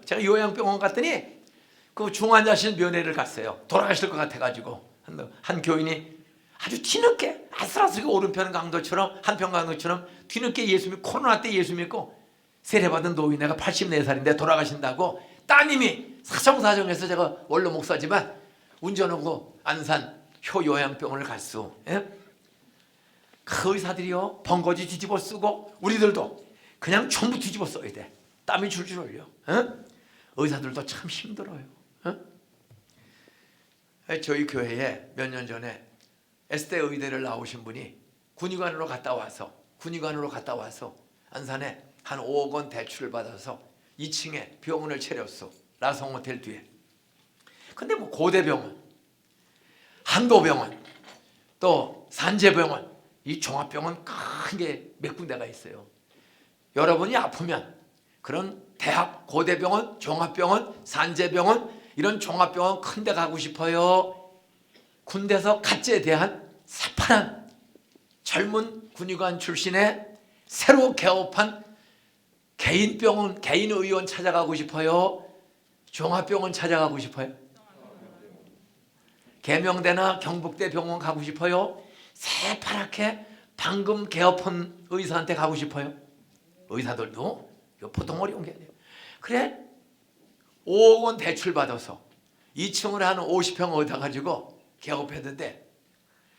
제가 요양병원 갔더니 그 중환자실 면회를 갔어요. 돌아가실 것 같아가지고 한 교인이 아주 뒤늦게 아슬아슬하게 오른편 강도처럼 한편 강도처럼 뒤늦게 예수 믿고 코로나 때 예수 믿고 세례받은 노인네가 84살인데 돌아가신다고 따님이 사정사정해서 제가 원로 목사지만 운전하고 안산 효요양병원을 갔어. 예? 그 의사들이요 번거지 뒤집어 쓰고 우리들도 그냥 전부 뒤집어 써야 돼. 땀이 줄줄 흘려. 예? 의사들도 참 힘들어요. 예? 저희 교회에 몇 년 전에 S대 의대를 나오신 분이 군의관으로 갔다 와서 안산에 한 5억 원 대출을 받아서 2층에 병원을 차렸어. 라성호텔 뒤에. 근데 뭐 고대병원, 한도병원, 또 산재병원, 이 종합병원 큰 게 몇 군데가 있어요. 여러분이 아프면 그런 대학, 고대병원, 종합병원, 산재병원 이런 종합병원 큰 데 가고 싶어요? 군대에서 가짜에 대한 새파란 젊은 군의관 출신의 새로 개업한 개인병원, 개인의원 찾아가고 싶어요? 종합병원 찾아가고 싶어요? 계명대나 경북대 병원 가고 싶어요? 새파랗게 방금 개업한 의사한테 가고 싶어요? 의사들도 이거 보통 어려운 게 아니에요. 그래 5억 원 대출 받아서 2층을 한 50평 얻어 가지고 개업했는데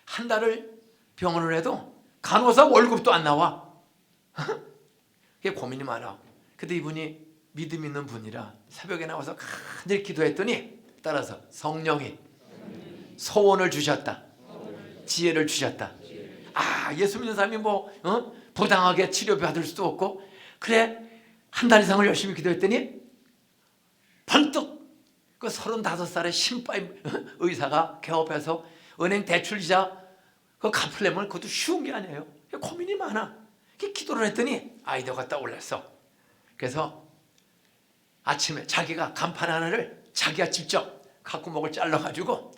한 달을 병원을 해도 간호사 월급도 안 나와. 그게 고민이 많아. 근데 이분이 믿음 있는 분이라 새벽에 나와서 간절히 기도했더니 따라서 성령이 소원을 주셨다. 지혜를 주셨다. 아, 예수 믿는 사람이 뭐 부당하게 치료받을 수도 없고 그래 한 달 이상을 열심히 기도했더니 번뜩 그 35살의 신바임 의사가 개업해서 은행 대출이자 그 갚으려면 그것도 쉬운 게 아니에요. 고민이 많아. 기도를 했더니 아이디어가 떠올랐어. 그래서 아침에 자기가 간판 하나를 자기가 직접 갖고 목을 잘라가지고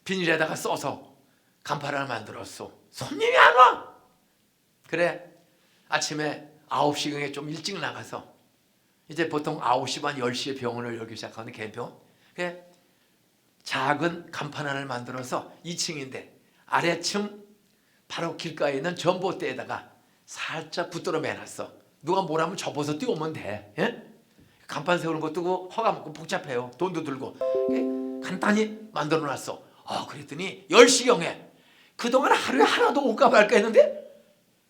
비닐에다가 써서 간판 하나 만들었어. 손님이 안 와. 그래 아침에 9시경에 좀 일찍 나가서 이제 보통 9시 반 10시에 병원을 열기 시작하는 개병원. 그래 작은 간판 하나를 만들어서 2층인데 아래층 바로 길가에 있는 전봇대에다가 살짝 붙들어 매놨어. 누가 뭘 하면 접어서 띄우면 돼. 예? 간판 세우는 것도 허가 먹고 복잡해요. 돈도 들고. 간단히 만들어 놨어. 그랬더니 10시경에 그동안 하루에 하나도 올까 말까 했는데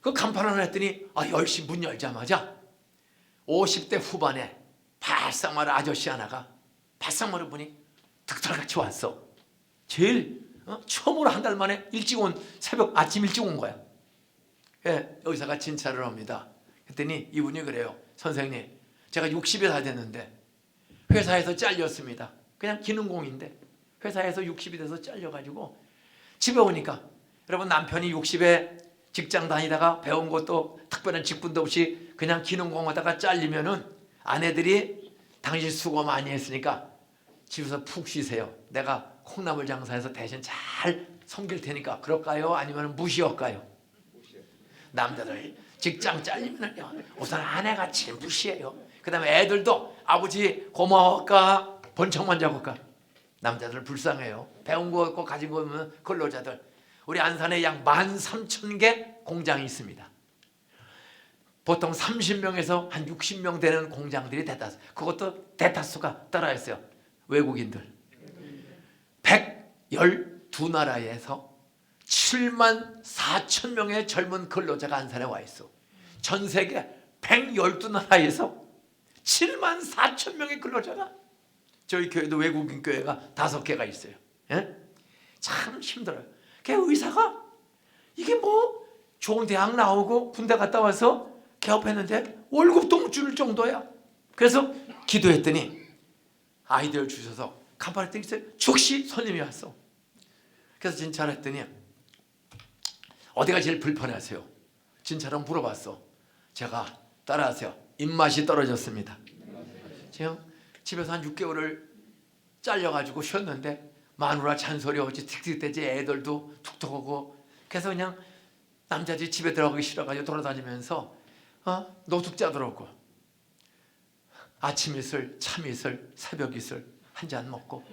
그 간판 하나 했더니 10시 문 열자마자 50대 후반에 바싹마른 아저씨 하나가 바싹마른 분이 득달같이 왔어. 제일 처음으로 한 달 만에 일찍 온 새벽 아침 일찍 온 거야. 예, 의사가 진찰을 합니다. 그랬더니 이분이 그래요. 선생님 제가 60에 다 됐는데 회사에서 잘렸습니다. 그냥 기능공인데 회사에서 60이 돼서 잘려가지고 집에 오니까 여러분 남편이 60에 직장 다니다가 배운 것도 특별한 직분도 없이 그냥 기능공하다가 잘리면은 아내들이 당신 수고 많이 했으니까 집에서 푹 쉬세요. 내가 콩나물 장사해서 대신 잘 섬길 테니까 그럴까요? 아니면 무시할까요? 남자들 직장 잘리면은요 우선 아내가 제일 무시해요. 그 다음에 애들도 아버지 고마울까 번쩍만 잡을까. 남자들 불쌍해요. 배운 거 없고 가진 거 없는 근로자들. 우리 안산에 약 13,000개 공장이 있습니다. 보통 30명에서 한 60명 되는 공장들이 대다수. 그것도 대다수가 따라했어요. 외국인들. 112나라에서 74,000명의 젊은 근로자가 안산에 와 있어. 전 세계 112나라에서 74,000명의 근로자가. 저희 교회도 외국인 교회가 5개가 있어요. 예? 참 힘들어요. 그 의사가 이게 뭐 좋은 대학 나오고 군대 갔다 와서 개업했는데 월급도 못 줄 정도야. 그래서 기도했더니 아이디어를 주셔서 간판에 떼 있어요. 즉시 손님이 왔어. 그래서 진찰했더니 어디가 제일 불편하세요? 진찰은 물어봤어. 제가 따라하세요. 입맛이 떨어졌습니다. 지금 집에서 한 6개월을 잘려가지고 쉬었는데 마누라 잔소리 어찌 틱틱대지 애들도 툭툭하고 그래서 그냥 남자들이 집에 들어가기 싫어가지고 돌아다니면서 노숙자들 오고 아침 이슬, 참 이슬, 새벽 이슬 한 잔 먹고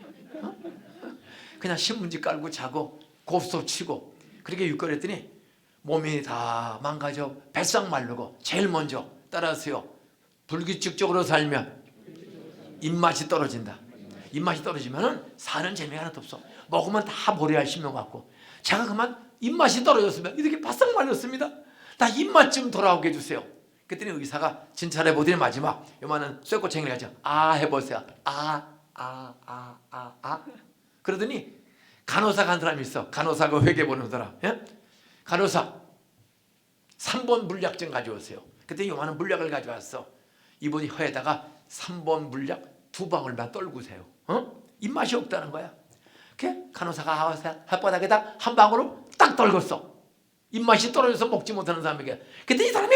그냥 신문지 깔고 자고 곱소 치고 그렇게 육걸했더니 몸이 다 망가져 뱃상 마르고 제일 먼저 따라하세요. 불규칙적으로 살면 입맛이 떨어진다. 입맛이 떨어지면 사는 재미가 하나도 없어. 먹으면 다 버려야 할 신명 같고. 제가 그만 입맛이 떨어졌으면 이렇게 바싹 말렸습니다. 나 입맛 좀 돌아오게 해주세요. 그랬더니 의사가 진찰해 보더니 마지막 요만한 쇠꼬챙이를 가지고 해보세요. 그러더니 간호사가 한 사람이 있어. 간호사가 회계 보는 사람. 예? 간호사 3번 물약좀 가져오세요. 그때 요만한 물약을 가져왔어. 이분이 혀에다가 3번 물약 2방울만 떨구세요. 입맛이 없다는 거야. 간호사가 혓바닥에다 한 방울을 딱 떨궜어. 입맛이 떨어져서 먹지 못하는 사람에게. 그때 이 사람이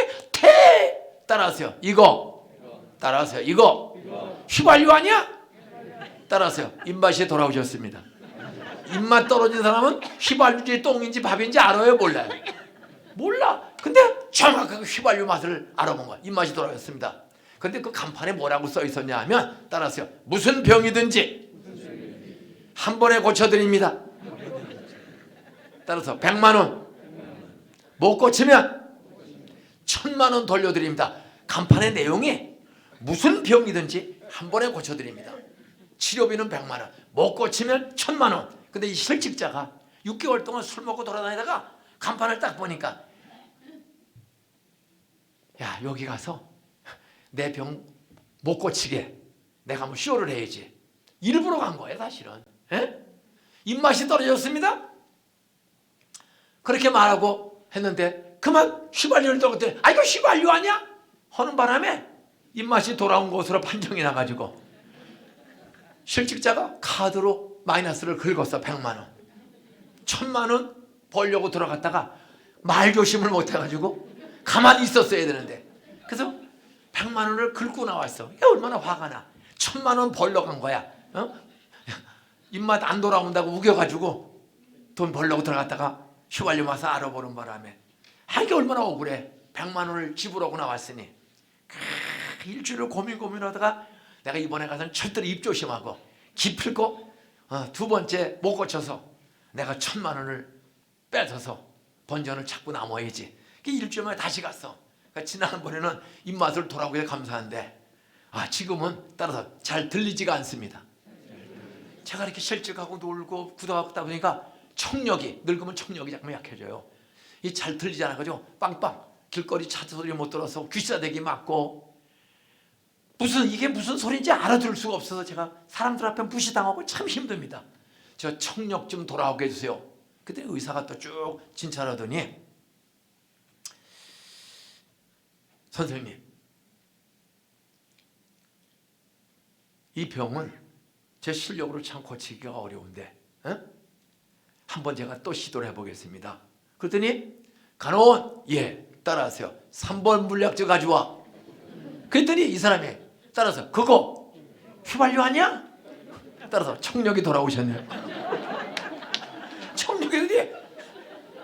따라하세요. 이거 따라하세요. 이거 휘발유 아니야? 따라하세요. 입맛이 돌아오셨습니다. 입맛 떨어진 사람은 휘발유인지 똥인지 밥인지 알아요? 몰라요? 몰라. 근데 정확하게 휘발유 맛을 알아본 거야. 입맛이 돌아왔습니다. 근데 그 간판에 뭐라고 써 있었냐 하면 따라하세요. 무슨 병이든지 한 번에 고쳐드립니다. 따라서 100만 원 못 고치면 1000만 원 돌려드립니다. 간판의 내용이 무슨 병이든지 한 번에 고쳐드립니다. 치료비는 100만 원 못 고치면 1000만 원. 근데 이 실직자가 6개월 동안 술 먹고 돌아다니다가 간판을 딱 보니까 야 여기 가서 내 병 못 고치게 내가 한번 쇼를 해야지. 일부러 간 거예요 사실은. 에? 입맛이 떨어졌습니다. 그렇게 말하고 했는데 그만 휘발유를 떨었더니 이거 휘발유 아니야? 하는 바람에 입맛이 돌아온 것으로 판정이 나가지고 실직자가 카드로 마이너스를 긁었어. 100만 원 1000만 원 벌려고 들어갔다가 말조심을 못해가지고 가만히 있었어야 되는데 그래서 100만 원을 긁고 나왔어. 이게 얼마나 화가 나. 1000만 원 벌러 간 거야. 입맛 안 돌아온다고 우겨가지고 돈 벌려고 들어갔다가 휘발유 맛을 알아보는 바람에 이게 얼마나 억울해. 100만 원을 지불하고 나왔으니 일주일을 고민하다가 내가 이번에 가서는 절대로 입조심하고 기필코 2번째 못 고쳐서 내가 1000만 원을 뺏어서 본전을 찾고 남아야지. 일주일 만에 다시 갔어. 그러니까 지난번에는 입맛을 돌아오게 해서 감사한데 지금은 따라서 잘 들리지가 않습니다. 제가 이렇게 실직하고 놀고 굳어가다 보니까 청력이 늙으면 청력이 자꾸 약해져요. 이 잘 들리지 않아가지고 빵빵 길거리 차 소리 못 들어서 귀싸대기 맞고 이게 무슨 소리인지 알아들을 수가 없어서 제가 사람들 앞에 무시당하고 참 힘듭니다. 저 청력 좀 돌아오게 해주세요. 그때 의사가 또 쭉 진찰하더니 선생님 이 병은 제 실력으로 참 고치기가 어려운데 한번 제가 또 시도를 해보겠습니다. 그랬더니 간호원 따라하세요. 3번 물약제 가져와. 그랬더니 이 사람이 따라서 그거 휘발유 아니야? 따라서 청력이 돌아오셨네요. 청력이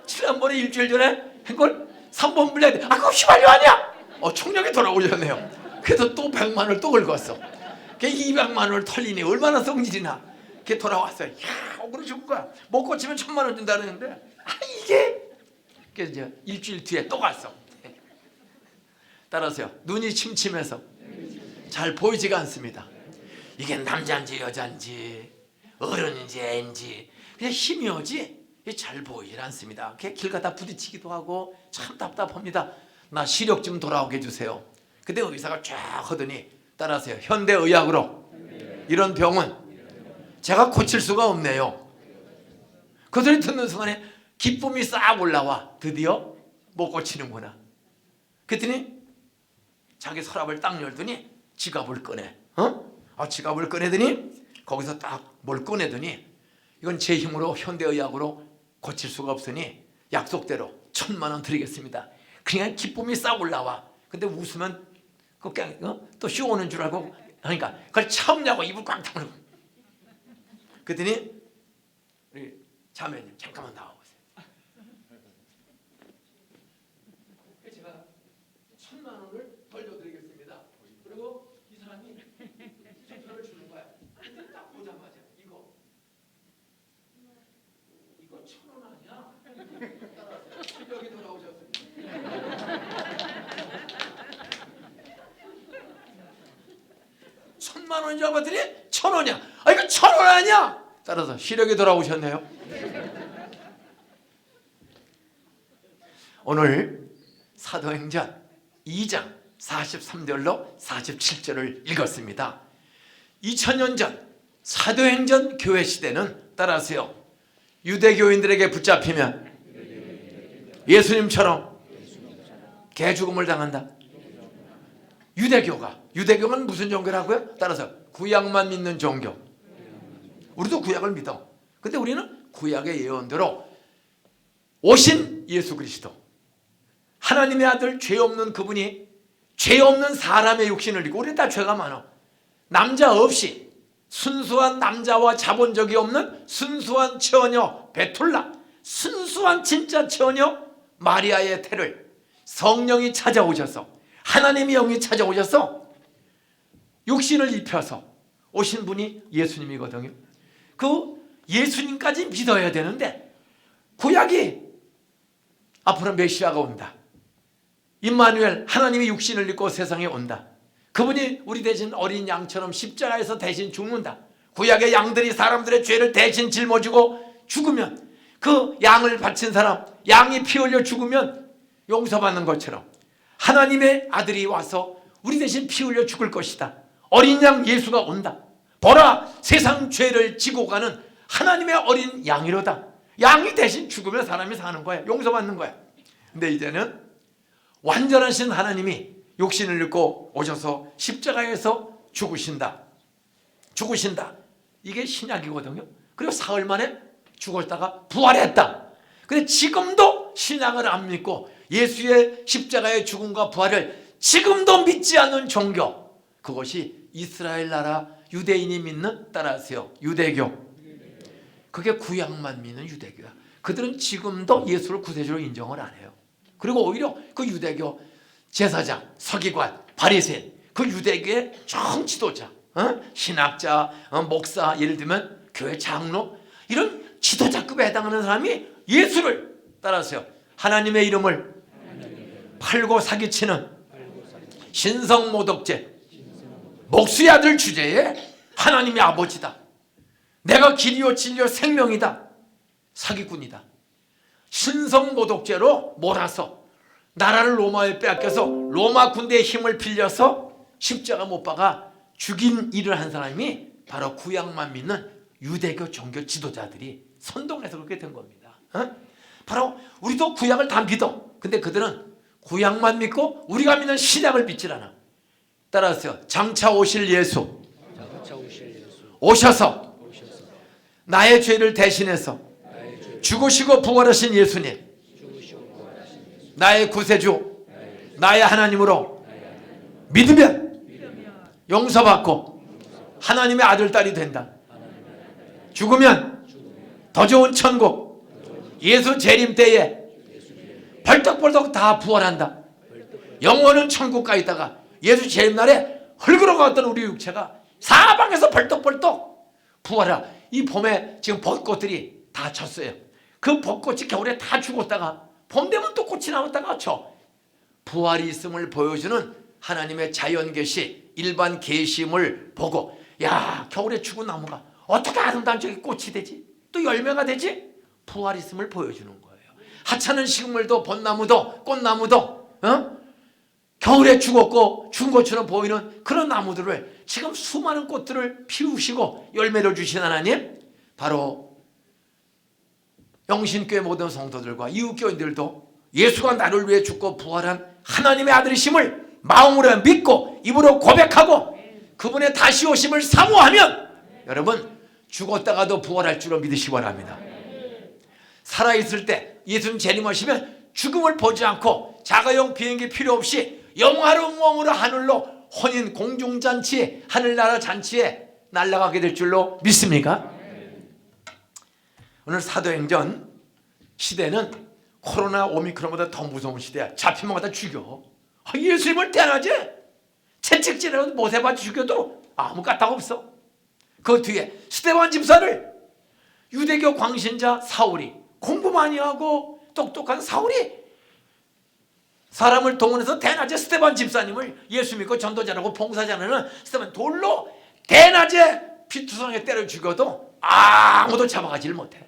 지난번에 일주일 전에 한걸 3번 물약제 그거 휘발유 아니야? 청력이 돌아오셨네요. 그래서 또 100만 원을 또 긁었어. 200만 원을 털리니 얼마나 성질이나. 걔 돌아왔어요. 억울해 죽은 거야. 못 고치면 1000만 원 준다는데 이게 그래서 이제 일주일 뒤에 또 갔어. 따라서요. 눈이 침침해서 잘 보이지가 않습니다. 이게 남자인지 여자인지 어른인지 애인지 그냥 힘이 오지 잘 보이질 않습니다. 길 가다 부딪히기도 하고 참 답답합니다. 나 시력 좀 돌아오게 해주세요. 그때 의사가 쫙 하더니 따라하세요. 현대의학으로 이런 병은 제가 고칠 수가 없네요. 그 소리 듣는 순간에 기쁨이 싹 올라와. 드디어 못 고치는구나. 그랬더니 자기 서랍을 딱 열더니 지갑을 꺼내. 지갑을 꺼내더니 거기서 딱 뭘 꺼내더니 이건 제 힘으로 현대의학으로 고칠 수가 없으니 약속대로 1000만 원 드리겠습니다. 그냥 기쁨이 싹 올라와. 근데 웃으면 그냥 또 쇼오는 줄 알고 하니까 그걸 참냐고 입을 꽉 다물고. 그랬더니 우리 자매님 잠깐만 나와보세요. 제가 1000만 원을 돌려드리겠습니다. 그리고 이 사람이 천만 원인 줄 알았더니 1,000원이야. 아, 이거 1,000원 아니야. 따라서 시력이 돌아오셨네요. 오늘 사도행전 2장 43절로 47절을 읽었습니다. 2000년 전 사도행전 교회 시대는 따라하세요. 유대교인들에게 붙잡히면 예수님처럼 개죽음을 당한다. 유대교는 무슨 종교라고요? 따라서 구약만 믿는 종교. 우리도 구약을 믿어. 근데 우리는 구약의 예언대로 오신 예수 그리스도, 하나님의 아들, 죄 없는 그분이 죄 없는 사람의 육신을 입고, 우리 다 죄가 많아. 남자 없이 순수한 남자와 자본적이 없는 순수한 처녀 베툴라, 순수한 진짜 처녀 마리아의 태를 성령이 찾아오셔서, 하나님의 영이 찾아오셔서 육신을 입혀서 오신 분이 예수님이거든요. 그 예수님까지 믿어야 되는데 구약이 앞으로 메시아가 온다, 임마누엘, 하나님이 육신을 입고 세상에 온다, 그분이 우리 대신 어린 양처럼 십자가에서 대신 죽는다. 구약의 양들이 사람들의 죄를 대신 짊어지고 죽으면, 그 양을 바친 사람, 양이 피 흘려 죽으면 용서받는 것처럼 하나님의 아들이 와서 우리 대신 피 흘려 죽을 것이다. 어린 양 예수가 온다. 보라, 세상 죄를 지고 가는 하나님의 어린 양이로다. 양이 대신 죽으면 사람이 사는 거야. 용서받는 거야. 근데 이제는 완전하신 하나님이 육신을 입고 오셔서 십자가에서 죽으신다. 이게 신약이거든요. 그리고 사흘 만에 죽었다가 부활했다. 근데 지금도 신약을 안 믿고 예수의 십자가의 죽음과 부활을 지금도 믿지 않는 종교, 그것이 이스라엘 나라 유대인이 믿는, 따라하세요, 유대교. 그게 구약만 믿는 유대교야. 그들은 지금도 예수를 구세주로 인정을 안 해요. 그리고 오히려 그 유대교 제사장, 서기관, 바리새인, 그 유대교의 정치도자, 신학자, 목사, 예를 들면 교회 장로, 이런 지도자급에 해당하는 사람이 예수를, 따라서요, 하나님의 이름을 팔고 사기치는 신성모독죄, 목수의 아들 주제에 하나님의 아버지다, 내가 길이요 진리요 생명이다, 사기꾼이다. 신성모독죄로 몰아서 나라를 로마에 빼앗겨서 로마 군대의 힘을 빌려서 십자가 못 박아 죽인 일을 한 사람이 바로 구약만 믿는 유대교 종교 지도자들이 선동해서 그렇게 된 겁니다. 바로 우리도 구약을 다 믿어. 근데 그들은 구약만 믿고 우리가 믿는 신약을 믿질 않아. 따라서 장차 오실 예수, 오셔서 나의 죄를 대신해서 죽으시고 부활하신 예수님, 나의 구세주, 나의 하나님으로 믿으면 용서받고 하나님의 아들, 딸이 된다. 죽으면 더 좋은 천국, 예수 재림 때에 벌떡벌떡 다 부활한다. 영원한 천국 가 있다가 예수 재림 날에 헐그러갔던 우리 육체가 사방에서 벌떡벌떡 부활하. 이 봄에 지금 벚꽃들이 다 졌어요. 그 벚꽃이 겨울에 다 죽었다가 봄 되면 또 꽃이 나왔다가 져. 부활이 있음을 보여주는 하나님의 자연 계시, 일반 계심을 보고, 야, 겨울에 죽은 나무가 어떻게 아름다운 저기 꽃이 되지? 또 열매가 되지? 부활 있음을 보여주는 거예요. 하찮은 식물도 벚나무도 꽃나무도 겨울에 죽었고 죽은 것처럼 보이는 그런 나무들을 지금 수많은 꽃들을 피우시고 열매를 주신 하나님, 바로 영신교회 모든 성도들과 이웃교인들도 예수가 나를 위해 죽고 부활한 하나님의 아들이심을 마음으로 믿고 입으로 고백하고 그분의 다시 오심을 사모하면 여러분 죽었다가도 부활할 줄로 믿으시기 바랍니다. 살아있을 때 예수님 재림하시면 죽음을 보지 않고 자가용 비행기 필요 없이 영화로운 몸으로 하늘로 혼인 공중잔치, 하늘나라 잔치에 날아가게 될 줄로 믿습니까? 오늘 사도행전 시대는 코로나 오미크론보다 더 무서운 시대야. 잡히면 갖다 죽여. 예수님을 대하지? 채찍질이라도 못해봐 죽여도 아무 까딱 없어. 그 뒤에 스데반 집사를 유대교 광신자 사울이, 공부 많이 하고 똑똑한 사울이 사람을 동원해서 대낮에 스데반 집사님을 예수 믿고 전도자라고 봉사자라는 스데반 돌로 대낮에 피투성에 때려 죽여도 아무도 잡아가지를 못해.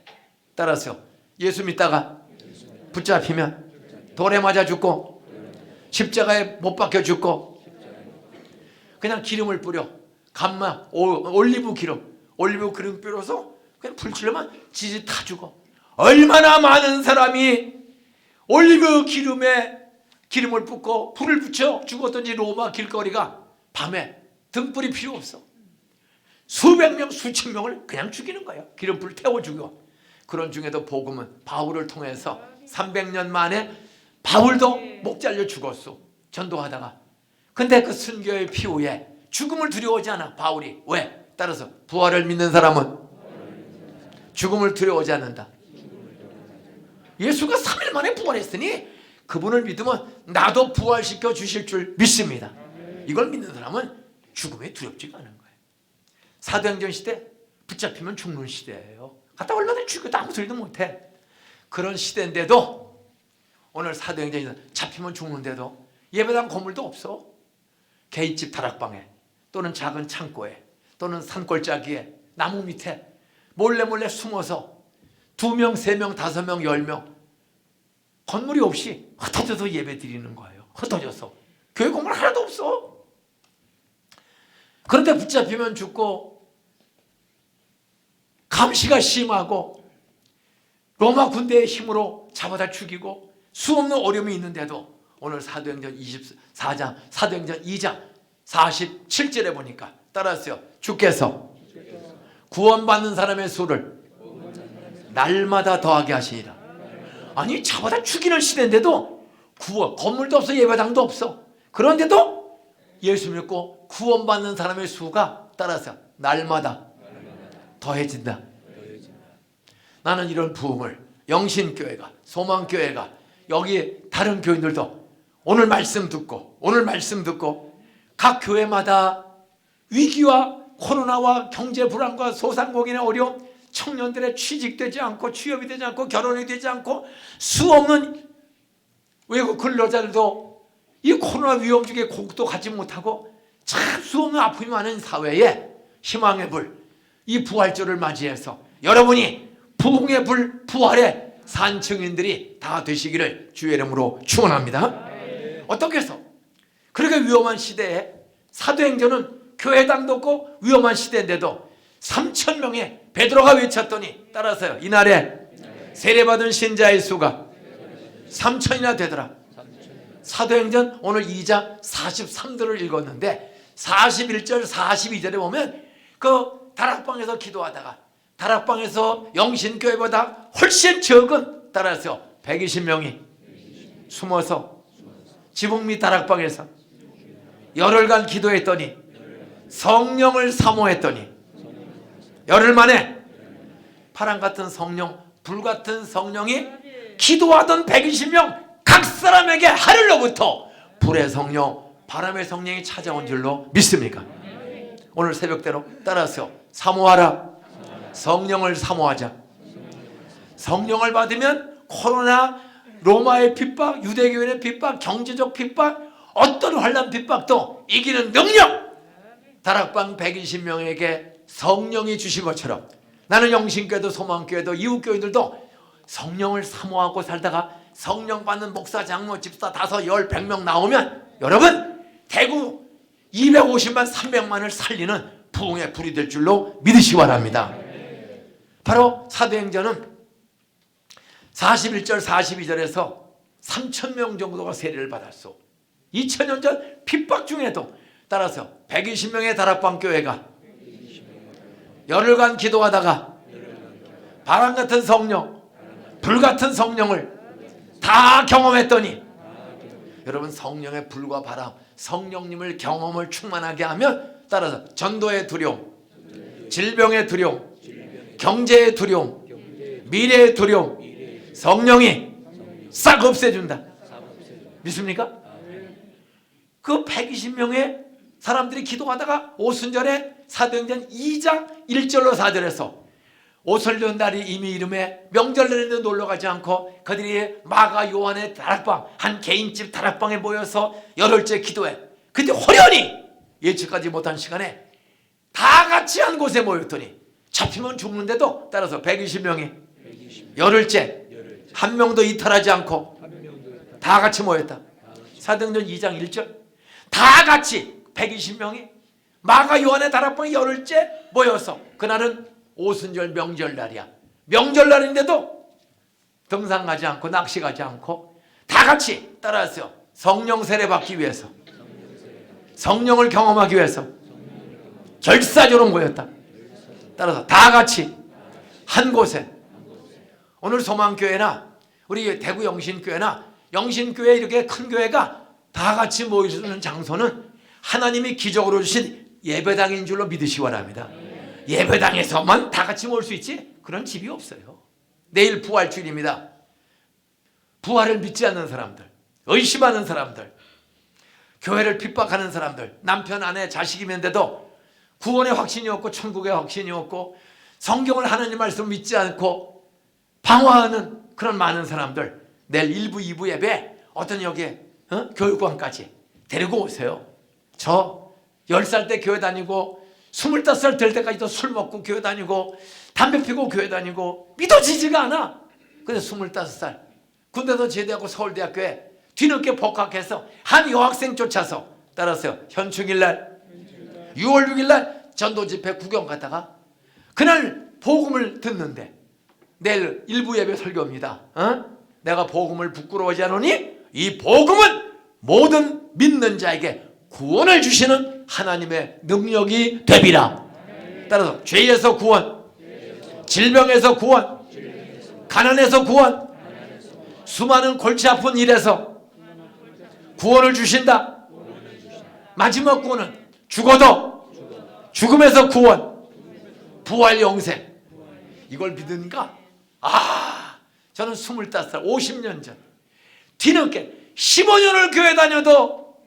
따라서 예수 믿다가 붙잡히면 돌에 맞아 죽고 십자가에 못 박혀 죽고 그냥 기름을 뿌려 감마 올리브 기름 뿌려서 그냥 불치려면 지지 타 죽어. 얼마나 많은 사람이 올리브 기름에 기름을 붓고 불을 붙여 죽었던지. 로마 길거리가 밤에 등불이 필요 없어. 수백 명 수천 명을 그냥 죽이는 거예요. 기름불 태워 죽여. 그런 중에도 복음은 바울을 통해서 300년 만에 바울도 목 잘려 죽었어. 전도하다가. 근데 그 순교의 피 후에 죽음을 두려워하지 않아. 바울이. 왜? 따라서 부활을 믿는 사람은 죽음을 두려워하지 않는다. 예수가 3일 만에 부활했으니 그분을 믿으면 나도 부활시켜 주실 줄 믿습니다. 이걸 믿는 사람은 죽음에 두렵지가 않은 거예요. 사도행전 시대 붙잡히면 죽는 시대예요. 갔다 얼마나 죽여도 아무 소리도 못해. 그런 시대인데도 오늘 사도행전에서 잡히면 죽는데도 예배당 건물도 없어. 개인집 다락방에 또는 작은 창고에 또는 산골짜기에 나무 밑에 몰래 숨어서 2명, 3명, 5명, 10명 건물이 없이 흩어져서 예배 드리는 거예요. 흩어져서. 교회 건물 하나도 없어. 그런데 붙잡히면 죽고 감시가 심하고 로마 군대의 힘으로 잡아다 죽이고 수없는 어려움이 있는데도 오늘 사도행전 24장, 사도행전 2장 47절에 보니까 따라하세요. 주께서 구원받는 사람의 수를 날마다 더하게 하시니라. 아니 잡아다 죽이는 시대인데도 건물도 없어. 예배당도 없어. 그런데도 예수 믿고 구원받는 사람의 수가 따라서 날마다 더해진다. 나는 이런 부흥을 영신교회가 소망교회가 여기 다른 교인들도 오늘 말씀 듣고 각 교회마다 위기와 코로나와 경제 불안과 소상공인의 어려움, 청년들의 취직되지 않고 취업이 되지 않고 결혼이 되지 않고 수없는 외국 근로자들도 이 코로나 위험 중에 곡도 가지 못하고 참 수없는 아픔이 많은 사회에 희망의 불, 이 부활절을 맞이해서 여러분이 부흥의 불, 부활의 산증인들이 다 되시기를 주의 이름으로 축원합니다. 어떻게 해서 그렇게 위험한 시대에 사도행전은 교회당도 없고 위험한 시대인데도 3,000명의 베드로가 외쳤더니 따라서요. 이날에 세례받은 신자의 수가 3,000이나 되더라. 사도행전 오늘 2장 43절을 읽었는데 41절 42절에 보면 그 다락방에서 기도하다가 다락방에서 영신교회보다 훨씬 적은 따라서 120명이 숨어서 지붕 밑 다락방에서 열흘간 기도했더니 성령을 사모했더니 열흘 만에 파랑 같은 성령, 불 같은 성령이 기도하던 120명 각 사람에게 하늘로부터 불의 성령, 바람의 성령이 찾아온 줄로 믿습니까? 오늘 새벽대로 따라서 사모하라. 성령을 사모하자. 성령을 받으면 코로나, 로마의 핍박, 유대교회의 핍박, 경제적 핍박, 어떤 환난 핍박도 이기는 능력, 다락방 120명에게 성령이 주신 것처럼 나는 영신교회도 소망교회도 이웃교회들도 성령을 사모하고 살다가 성령 받는 목사, 장로, 집사 5, 10, 100명 나오면 여러분 대구 250만 300만을 살리는 부흥의 불이 될 줄로 믿으시기 바랍니다. 바로 사도행전은 41절 42절에서 3,000명 정도가 세례를 받았어. 2000년 전 핍박 중에도 따라서 120명의 다락방 교회가 열흘간 기도하다가 바람 같은 성령, 불 같은 성령을 다 경험했더니 여러분 성령의 불과 바람, 성령님을 경험을 충만하게 하면 따라서 전도의 두려움, 질병의 두려움, 경제의 두려움, 미래의 두려움 성령이 싹 없애준다. 믿습니까? 그 120명의 사람들이 기도하다가 오순절에 사도행전 2장 1절로 4절에서 오순절 날이 이미 이름에 명절날에도 놀러가지 않고 그들이 마가 요한의 다락방 한 개인집 다락방에 모여서 열흘째 기도해. 근데 호련히 예측하지 못한 시간에 다 같이 한 곳에 모였더니 잡히면 죽는데도 따라서 120명이 열흘째 한 명도 이탈하지 않고 다 같이 모였다. 사도행전 2장 1절 다 같이 120명이 마가 요한의 다락방에 열흘째 모여서 그날은 오순절 명절날이야. 명절날인데도 등산 가지 않고 낚시 가지 않고 다 같이 따라서 성령 세례 받기 위해서 성령을 경험하기 위해서 결사적으로 모였다. 따라서 다 같이 한 곳에 오늘 소망교회나 우리 대구 영신교회나 영신교회 이렇게 큰 교회가 다 같이 모이는 장소는 하나님이 기적으로 주신 예배당인 줄로 믿으시기 바랍니다. 예배당에서만 다 같이 모일 수 있지 그런 집이 없어요. 내일 부활주일입니다. 부활을 믿지 않는 사람들, 의심하는 사람들, 교회를 핍박하는 사람들, 남편, 아내, 자식이 있는데도 구원의 확신이 없고 천국의 확신이 없고 성경을 하나님 말씀 믿지 않고 방황하는 그런 많은 사람들 내일 1부, 2부 예배 어떤 여기에 교육관까지 데리고 오세요. 저 10살 때 교회 다니고 25살 될 때까지도 술 먹고 교회 다니고 담배 피고 교회 다니고 믿어지지가 않아. 근데 25살 군대도 제대하고 서울대학교에 뒤늦게 복학해서 한 여학생 쫓아서 따라서요. 현충일날 6월 6일날 전도집회 구경 갔다가 그날 복음을 듣는데 내일 일부 예배 설교입니다. 내가 복음을 부끄러워하지 않으니 이 복음은 모든 믿는 자에게 구원을 주시는 하나님의 능력이 되리라. 따라서 죄에서 구원, 질병에서 구원, 가난에서 구원, 수많은 골치 아픈 일에서 구원을 주신다. 마지막 구원은 죽어도 죽음에서 구원, 부활 영생. 이걸 믿으니까 저는 25살 50년 전 뒤늦게 15년을 교회 다녀도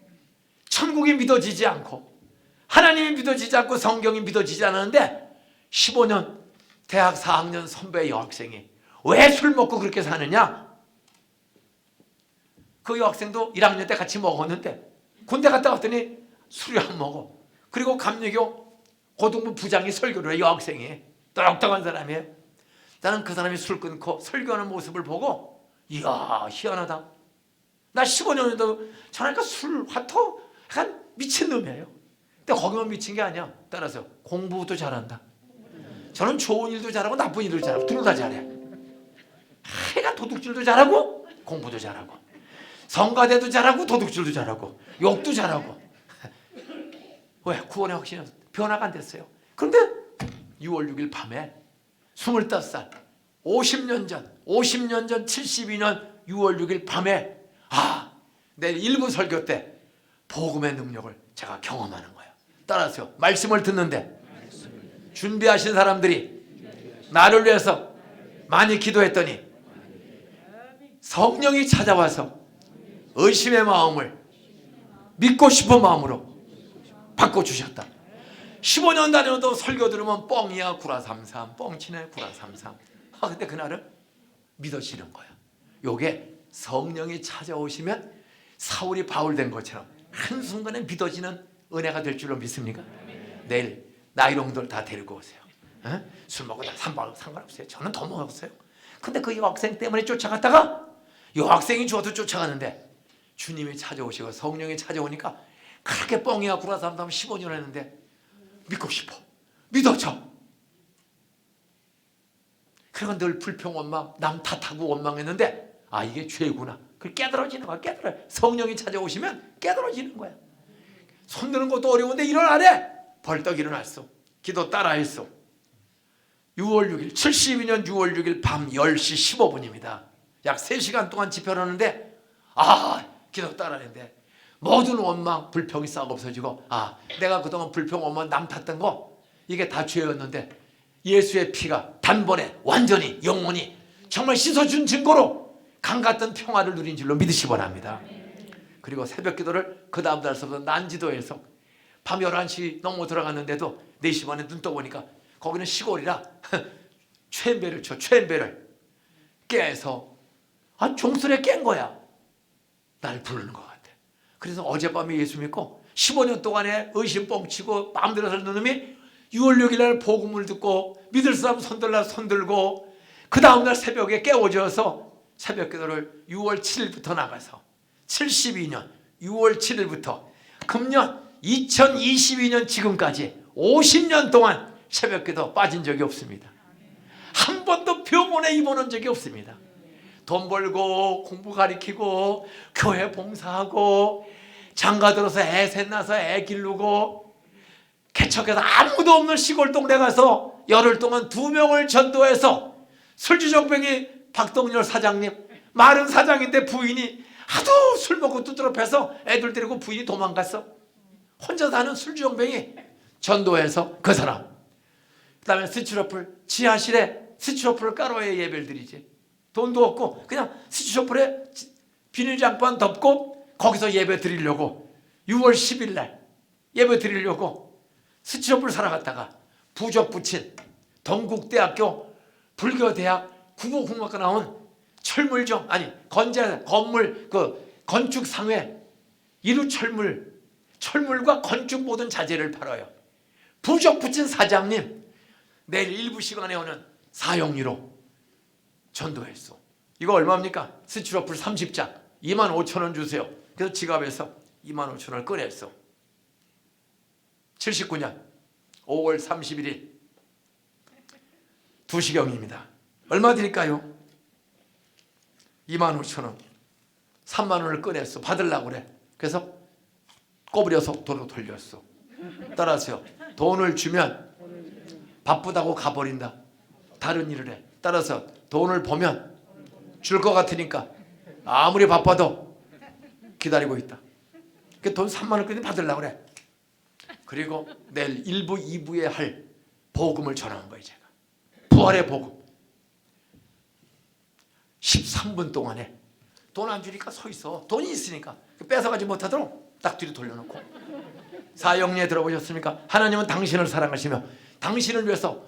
천국이 믿어지지 않고 하나님이 믿어지지 않고 성경이 믿어지지 않았는데 15년 대학 4학년 선배 여학생이 왜 술 먹고 그렇게 사느냐? 그 여학생도 1학년 때 같이 먹었는데 군대 갔다 왔더니 술이 안 먹어. 그리고 감리교 고등부 부장이 설교를 해. 여학생이 똑똑한 사람이에요. 나는 그 사람이 술 끊고 설교하는 모습을 보고 이야 희한하다. 나 15년에도 저러니까 술 화토 약간 미친놈이에요. 근데 거기만 미친 게 아니야. 따라서 공부도 잘한다. 저는 좋은 일도 잘하고 나쁜 일도 잘하고 둘 다 잘해. 해가 도둑질도 잘하고 공부도 잘하고 성가대도 잘하고 도둑질도 잘하고 욕도 잘하고. 왜? 구원의 확신이 없어. 변화가 안 됐어요. 그런데 6월 6일 밤에 25살 50년 전 72년 6월 6일 밤에 내일 일부 설교 때 복음의 능력을 제가 경험하는 거예요. 따라서 말씀을 듣는데 준비하신 사람들이 나를 위해서 많이 기도했더니 성령이 찾아와서 의심의 마음을 믿고 싶은 마음으로 바꿔주셨다. 15년 다녀도 설교 들으면 뻥이야 구라삼삼 뻥치네 구라삼삼. 근데 그날은 믿어지는 거야. 요게 성령이 찾아오시면 사울이 바울 된 것처럼 한순간에 믿어지는 은혜가 될 줄로 믿습니까? 내일 나이롱들 다 데리고 오세요. 술 먹고 상관없어요. 저는 더 먹었어요. 근데 그 여학생 때문에 쫓아갔다가 여학생이 죽어도 쫓아가는데 주님이 찾아오시고 성령이 찾아오니까 그렇게 뻥이야 구라삼삼 15년 했는데 믿고 싶어. 믿어져. 그리고 늘 불평 원망 남 탓하고 원망했는데 이게 죄구나. 그 깨달아지는 거야. 깨달아. 성령이 찾아오시면 깨달아지는 거야. 손 드는 것도 어려운데 일어나래. 벌떡 일어났어. 기도 따라했어. 6월 6일 72년 6월 6일 밤 10시 15분입니다. 약 3시간 동안 집회를 하는데 기도 따라했는데 모든 원망 불평이 싹 없어지고 내가 그동안 불평 원망 남 탔던 거 이게 다 죄였는데 예수의 피가 단번에 완전히 영원히 정말 씻어준 증거로 강 같은 평화를 누린 줄로 믿으시기 바랍니다. 그리고 새벽 기도를 그 다음 날서부터 난지도에서 밤 11시 넘어 들어갔는데도 4시 반에 눈 떠보니까 거기는 시골이라 최엠배를 쳐. 최엠배를 깨서 종소리에 깬 거야. 날 부르는 것 같아. 그래서 어젯밤에 예수 믿고 15년 동안에 의심 뻥치고 마음대로 살던 놈이 6월 6일 날 복음을 듣고 믿을 사람 손들라 손들고 그 다음날 새벽에 깨워져서 새벽 기도를 6월 7일부터 나가서 72년 6월 7일부터 금년 2022년 지금까지 50년 동안 새벽 기도 빠진 적이 없습니다. 한 번도 병원에 입원한 적이 없습니다. 돈 벌고 공부 가르치고 교회 봉사하고 장가 들어서 애 셋 낳아서 애 기르고 개척해서 아무도 없는 시골 동네 가서 열흘 동안 2명을 전도해서 술주정뱅이 박동열 사장님, 마른 사장인데 부인이 하도 술 먹고 두드러 패서 애들 데리고 부인이 도망갔어. 혼자 사는 술주정뱅이 전도해서 그 사람. 그 다음에 스티로폴 지하실에 스티로폴 가로에 예배를 드리지. 돈도 없고 그냥 스티로폴에 비닐장판 덮고 거기서 예배 드리려고 6월 10일 날 예배 드리려고 스티로폴 살아갔다가 부적 붙인 동국대학교 불교대학 국어국문학과 나온 철물점 아니 건물 그 건축상회 철물과 건축 모든 자재를 팔아요. 부적 붙인 사장님 내일 일부 시간에 오는 사용료로 전도했어. 이거 얼마입니까? 스티로폴 30장 25,000원 주세요. 그래서 지갑에서 25,000원을 꺼냈어. 79년 5월 31일 2시경입니다. 얼마 드릴까요? 25,000원 3만원을 꺼냈어. 받으려고 그래. 그래서 꼬부려서 돈을 돌렸어. 따라하세요. 돈을 주면 바쁘다고 가버린다. 다른 일을 해. 따라서 돈을 보면 줄 것 같으니까 아무리 바빠도 기다리고 있다. 돈 3만원까지 받으려고 그래. 그리고 내일 1부 2부에 할 복음을 전하는 거예요. 제가 부활의 복음 13분 동안에 돈 안 주니까 서 있어. 돈이 있으니까 뺏어가지 못하도록 딱 뒤로 돌려놓고. 사형리에 들어보셨습니까? 하나님은 당신을 사랑하시며 당신을 위해서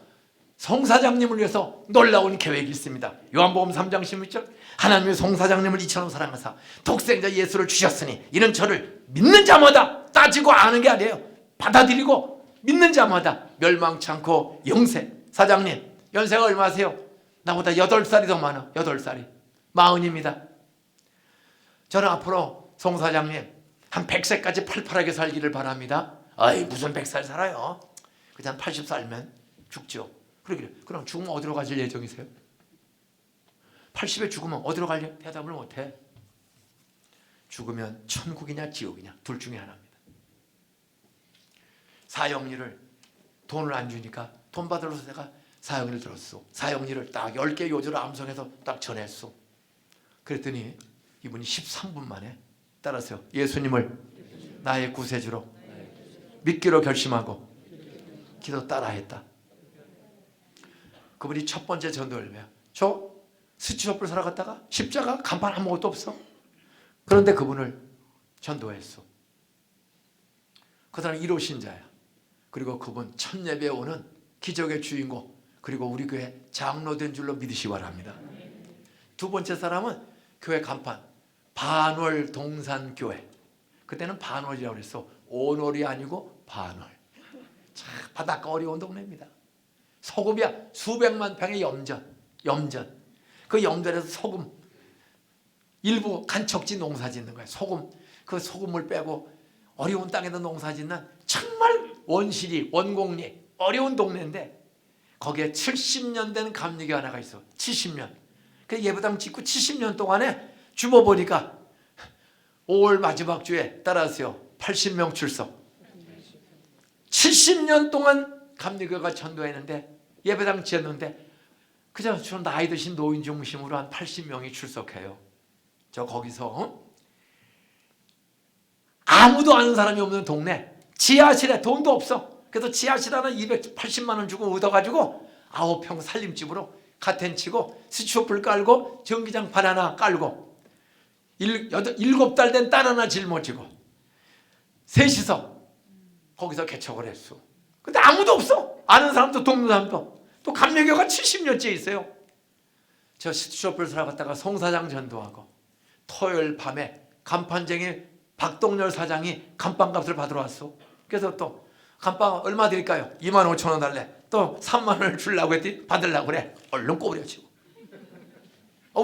송사장님을 위해서 놀라운 계획이 있습니다. 요한복음 3장 16절 하나님이 송사장님을 이처럼 사랑하사 독생자 예수를 주셨으니 이는 저를 믿는 자마다 따지고 아는 게 아니에요. 받아들이고 믿는 자마다 멸망치 않고 영생. 사장님 연세가 얼마세요? 나보다 8살이 더 많아. 8살이 40입니다. 저는 앞으로 송 사장님 한 100세까지 팔팔하게 살기를 바랍니다. 아이 무슨 100살 살아요. 그냥 80살면 죽죠. 그러기를 그럼 죽으면 어디로 가실 예정이세요? 80에 죽으면 어디로 갈려? 대답을 못해. 죽으면 천국이냐 지옥이냐 둘 중에 하나입니다. 사형리를 돈을 안 주니까 돈 받으러서 내가 사형리를 들었어. 사형리를 딱 10개 요절을 암송해서 딱 전했어. 그랬더니 이분이 13분 만에 따라서요. 예수님을 나의 구세주로 믿기로 결심하고 기도 따라했다. 그분이 첫 번째 전도를 해요. 저 스티로폴 살아갔다가 십자가 간판 아무것도 없어. 그런데 그분을 전도했어. 그 사람 1호 신자야. 그리고 그분 첫 예배에 오는 기적의 주인공 그리고 우리 교회 장로 된 줄로 믿으시기 바랍니다. 두 번째 사람은 교회 간판 반월 동산교회. 그때는 반월이라고 그랬어. 온월이 아니고 반월. 참 바닷가 어려운 동네입니다. 소금이야. 수백만 평의 염전. 그 염전에서 소금 일부 간척지 농사 짓는 거야. 소금 그 소금을 빼고 어려운 땅에다 농사 짓는 정말 원시리 원곡리 어려운 동네인데 거기에 70년 된 감리교 하나가 있어. 70년. 그 예배당 짓고 70년 동안에 주워보니까 5월 마지막 주에 따라하세요. 80명 출석. 70년 동안 감리교가 전도했는데 예배당 지었는데 그저 저 나이 드신 노인 중심으로 한 80명이 출석해요. 저 거기서 아무도 아는 사람이 없는 동네 지하실에 돈도 없어. 그래서 지하실 하나 280만 원 주고 얻어가지고 9평 살림집으로 카텐 치고 스티로폴 깔고 전기장판 하나 깔고 7달 된 딸 하나 짊어지고 셋이서 거기서 개척을 했어. 근데 아무도 없어. 아는 사람도 돕는 사람도. 또 감리교가 70년째 있어요. 저 스티로폴 살아갔다가 송사장 전도하고 토요일 밤에 간판쟁이 박동열 사장이 간판값을 받으러 왔어. 그래서 또 감방 얼마 드릴까요? 25,000원 달래. 또 3만 원을 주려고 했더니 받으려고 그래. 얼른 꼬부려치고.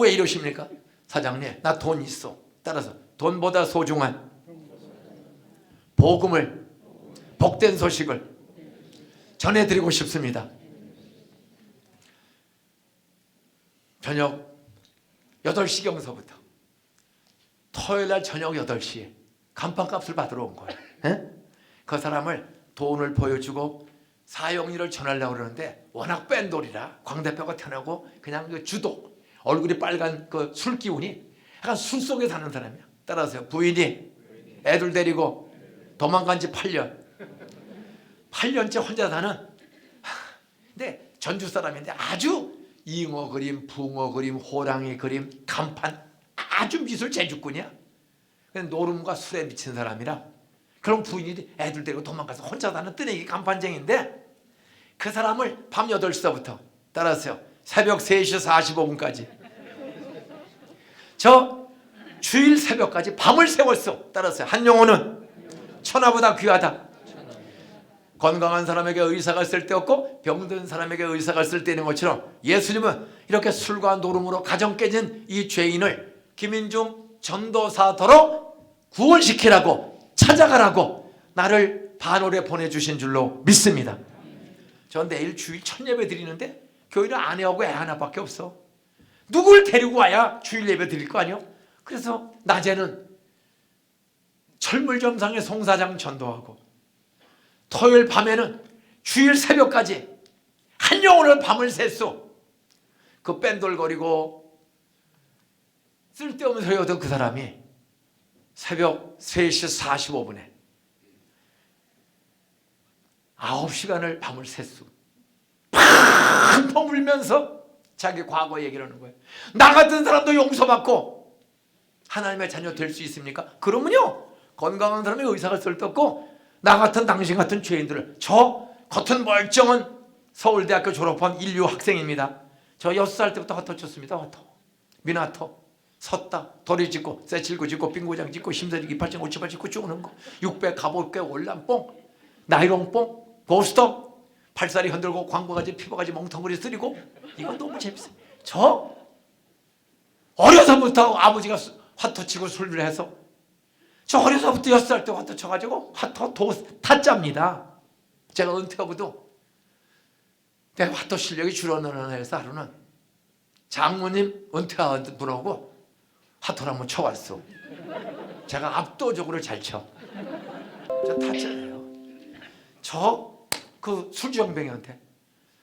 왜 이러십니까? 사장님, 나 돈 있어. 따라서 돈보다 소중한 복음을, 복된 소식을 전해드리고 싶습니다. 저녁 8시경서부터 토요일날 저녁 8시에 간판값을 받으러 온 거예요. 에? 그 사람을 돈을 보여주고 사용일을 전하려고 그러는데 워낙 뺀돌이라 광대뼈가 튀어나오고 그냥 그 주독, 얼굴이 빨간 그 술 기운이 약간 술 속에 사는 사람이야. 따라서 부인이 애들 데리고 도망간 지 8년째 혼자 사는, 근데 전주 사람인데 아주 잉어 그림, 붕어 그림, 호랑이 그림, 간판 아주 미술 재주꾼이야. 노름과 술에 미친 사람이라 그럼 부인이 애들 데리고 도망가서 혼자 사는 뜨내기 간판쟁인데 그 사람을 밤 8시부터 따라서요 새벽 3시 45분까지 저 주일 새벽까지 밤을 새웠어. 따라서요 한 영혼은 천하보다 귀하다. 건강한 사람에게 의사가 쓸데없고 병든 사람에게 의사가 쓸데있는 것처럼 예수님은 이렇게 술과 노름으로 가정 깨진 이 죄인을 김인중 전도사더러 구원시키라고 찾아가라고 나를 반올에 보내주신 줄로 믿습니다. 저 내일 주일 첫 예배 드리는데 교회는 아내하고 애 하나밖에 없어. 누굴 데리고 와야 주일 예배 드릴 거 아니요? 그래서 낮에는 철물점상의 송사장 전도하고 토요일 밤에는 주일 새벽까지 한 영혼을 밤을 샜어. 그 뺀돌거리고 쓸데없는 소리 하던 그 사람이 새벽 3시 45분에 9시간을 밤을 샜어. 팡팡 울면서 자기 과거 얘기를 하는 거예요. 나 같은 사람도 용서받고 하나님의 자녀 될 수 있습니까? 그러면요 건강한 사람이 의사가 쓸데없고 나 같은 당신 같은 죄인들을, 저 겉은 멀쩡한 서울대학교 졸업한 인류 학생입니다. 저 6살 때부터 화토 쳤습니다. 화토, 미나토, 섰다, 도리 짓고, 새칠구 짓고, 빙고장 짓고, 심사지기 8층 58 짓고 쪼는 거, 600 가볼게 올람뽕, 나이롱뽕, 고스톱, 팔다리 흔들고 광고가지 피부가지 멍텅구리 쓰리고. 이건 너무 재밌어요. 저 어려서부터 아버지가 화토 치고 술을 해서 저 어려서부터 6살 때 화토 쳐가지고 화토 타짜입니다. 제가 은퇴하고도 내 화토 실력이 줄어드는 해서 하루는 장모님 은퇴한 분하고 화토를 한번 쳐왔어. 제가 압도적으로 잘 쳐. 저 타짜예요. 저 그 술주정뱅이한테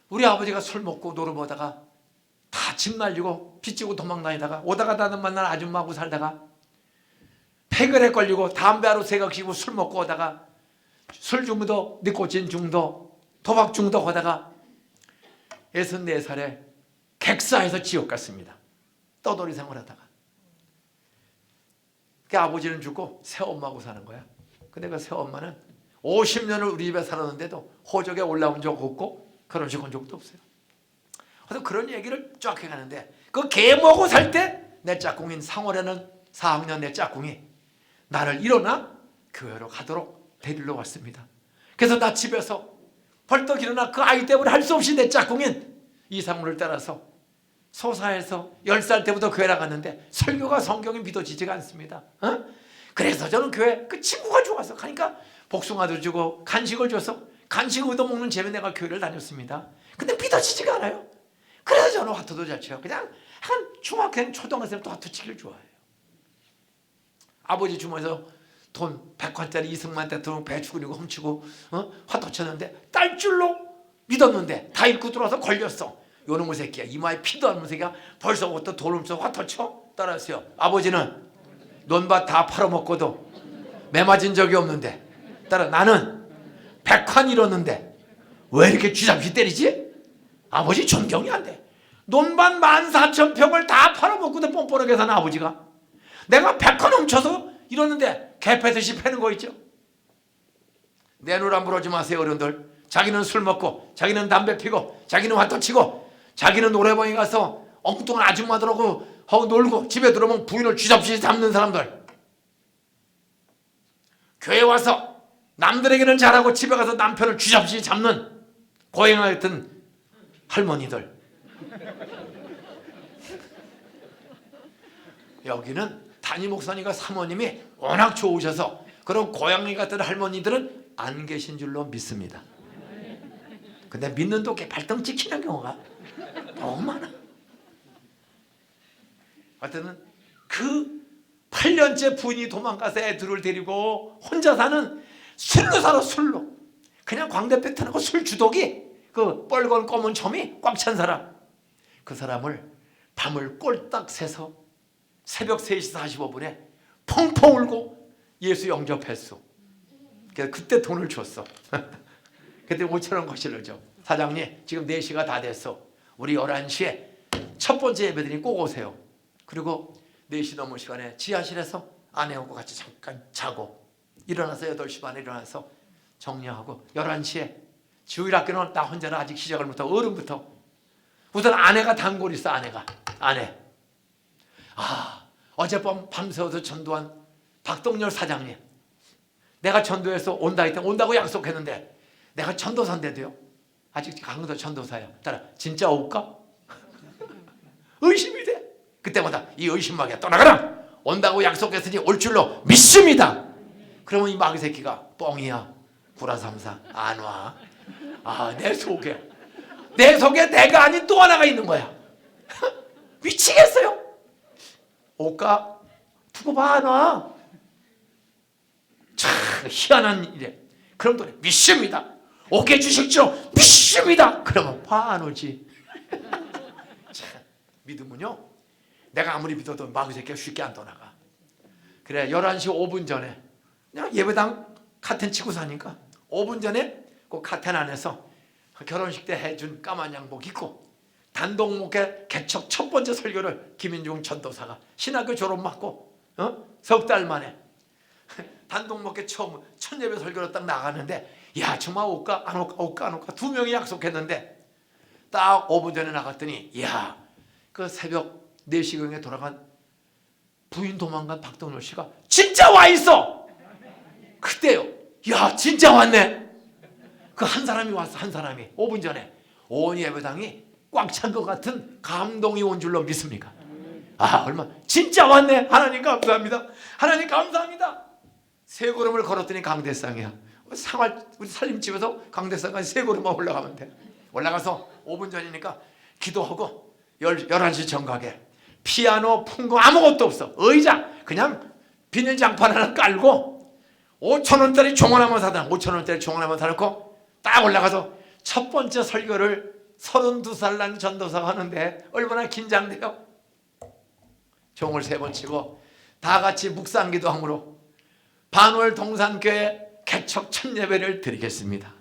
우리 아버지가 술 먹고 노름보다가 다 집 날리고 빚지고 도망다니다가 오다가 다는 만난 아줌마하고 살다가 폐결에 걸리고 담배하러 새각시고 술 먹고 오다가 술 중독, 니코틴 중독, 도박 중독 하다가 64살에 객사에서 지옥 갔습니다. 떠돌이 생활하다가. 그 아버지는 죽고 새엄마하고 사는 거야. 근데 그 새엄마는 50년을 우리 집에 살았는데도 호적에 올라온 적 없고 결혼식 한 적도 없어요. 그래서 그런 얘기를 쫙 해가는데 그 개 먹고 살 때 내 짝꿍인 상월에는 4학년 내 짝꿍이 나를 일어나 교회로 가도록 데리러 왔습니다. 그래서 나 집에서 벌떡 일어나 그 아이 때문에 할 수 없이 내 짝꿍인 이상무를 따라서 소사에서 10살 때부터 교회 나갔는데 설교가 성경이 믿어지지가 않습니다. 그래서 저는 교회 그 친구가 좋아서 가니까 복숭아도 주고 간식을 줘서 간식 얻어먹는 재미 내가 교회를 다녔습니다. 근데 믿어지지가 않아요. 그래서 저는 화투도 잘 쳐요. 그냥 한 중학생 초등학생부터 화투 치기를 좋아해요. 아버지 주머니에서 돈 100관짜리 이승만때 돈 배추그리고 훔치고 화투 쳤는데 딸줄로 믿었는데 다 잃고 들어와서 걸렸어. 요놈의 새끼야, 이마에 피도 안 묻은 새끼야 벌써부터 돈 훔쳐 화투 쳐? 따라하세요. 아버지는 논밭 다 팔아먹고도 매 맞은 적이 없는데 따라 나는 100관 잃었는데 왜 이렇게 쥐잡기 때리지? 아버지 존경이 안 돼. 논밭 14,000평을 다 팔아먹고도 뻔뻔하게 사는 아버지가 내가 100관 훔쳐서 이러는데 개 패듯이 패는 거 있죠. 내 노란 부르지 마세요 어른들. 자기는 술 먹고 자기는 담배 피고 자기는 화투 치고 자기는 노래방에 가서 엉뚱한 아줌마들하고 놀고 집에 들어오면 부인을 쥐잡듯이 잡는 사람들. 교회 와서 남들에게는 잘하고 집에 가서 남편을 쥐잡듯이 잡는 고양이 같은 할머니들. 여기는 담임 목사님과 사모님이 워낙 좋으셔서 그런 고양이 같은 할머니들은 안 계신 줄로 믿습니다. 근데 믿는 도께 발등 찍히는 경우가 너무 많아. 하여튼 그 8년째 부인이 도망가서 애들을 데리고 혼자 사는 술로 살아. 술로 그냥 광대뼈 타는 거 술 주독이 그 뻘건 검은 점이 꽉 찬 사람. 그 사람을 밤을 꼴딱 새서 새벽 3시 45분에 펑펑 울고 예수 영접했어. 그래서 그때 돈을 줬어. 그때 5,000원 거실을 줘. 사장님 지금 4시가 다 됐어. 우리 11시에 첫 번째 예배드리니 꼭 오세요. 그리고 4시 넘은 시간에 지하실에서 아내하고 같이 잠깐 자고 일어나서 8시 반에 일어나서 정리하고 11시에 주일학교는 나 혼자는 아직 시작을 못하고 어른부터 우선 아내가 단골 있어. 아내 어젯밤 밤새워서 전도한 박동열 사장님, 내가 전도해서 온다 했더니 온다고 약속했는데 내가 전도사인데도요 아직 강원도 전도사야. 따라 진짜 올까? 의심이 돼. 그때마다 이 의심마귀야 떠나가라. 온다고 약속했으니 올 줄로 믿습니다. 그러면 이 마귀 새끼가 뻥이야. 구라삼사 안 와. 내 속에 내가 아닌 또 하나가 있는 거야. 미치겠어요. 올까? 두고 봐. 안 와. 참 희한한 일이야. 그럼 또 믿습니다. 오게 해주실 줄 믿습니다. 그러면 봐. 안 오지. 참 믿으면요 내가 아무리 믿어도 마귀 새끼가 쉽게 안 떠나가. 그래 11시 5분 전에 그냥 예배당 카텐 치고 사니까 5분 전에 그 카텐 안에서 결혼식 때 해준 까만 양복 입고 단독 목회 개척 첫 번째 설교를 김인중 전도사가 신학교 졸업 맞고 석 달 만에 단독 목회 처음 첫 예배 설교로 딱 나가는데 야 정말 올까 안 올까 두 명이 약속했는데 딱 5분 전에 나갔더니 야 그 새벽 4시경에 돌아간 부인 도망간 박동열 씨가 진짜 와 있어. 그때요. 야 진짜 왔네. 그 한 사람이 왔어. 한 사람이 5분 전에 온 예배당이 꽉 찬 것 같은 감동이 온 줄로 믿습니까? 얼마 진짜 왔네. 하나님 감사합니다. 하나님 감사합니다. 세 걸음을 걸었더니 강대상이야. 우리 살림집에서 강대상까지 세 걸음만 올라가면 돼. 올라가서 5분 전이니까 기도하고 11시 정각에 피아노, 풍금 아무것도 없어. 의자 그냥 비닐장판 하나 깔고 5,000원짜리 종원 한번 사다. 5,000원짜리 종원 한번 사놓고 딱 올라가서 첫 번째 설교를 32살 난 전도사가 하는데 얼마나 긴장돼요. 종을 3번 치고 다 같이 묵상기도함으로 반월 동산교회 개척 첫 예배를 드리겠습니다.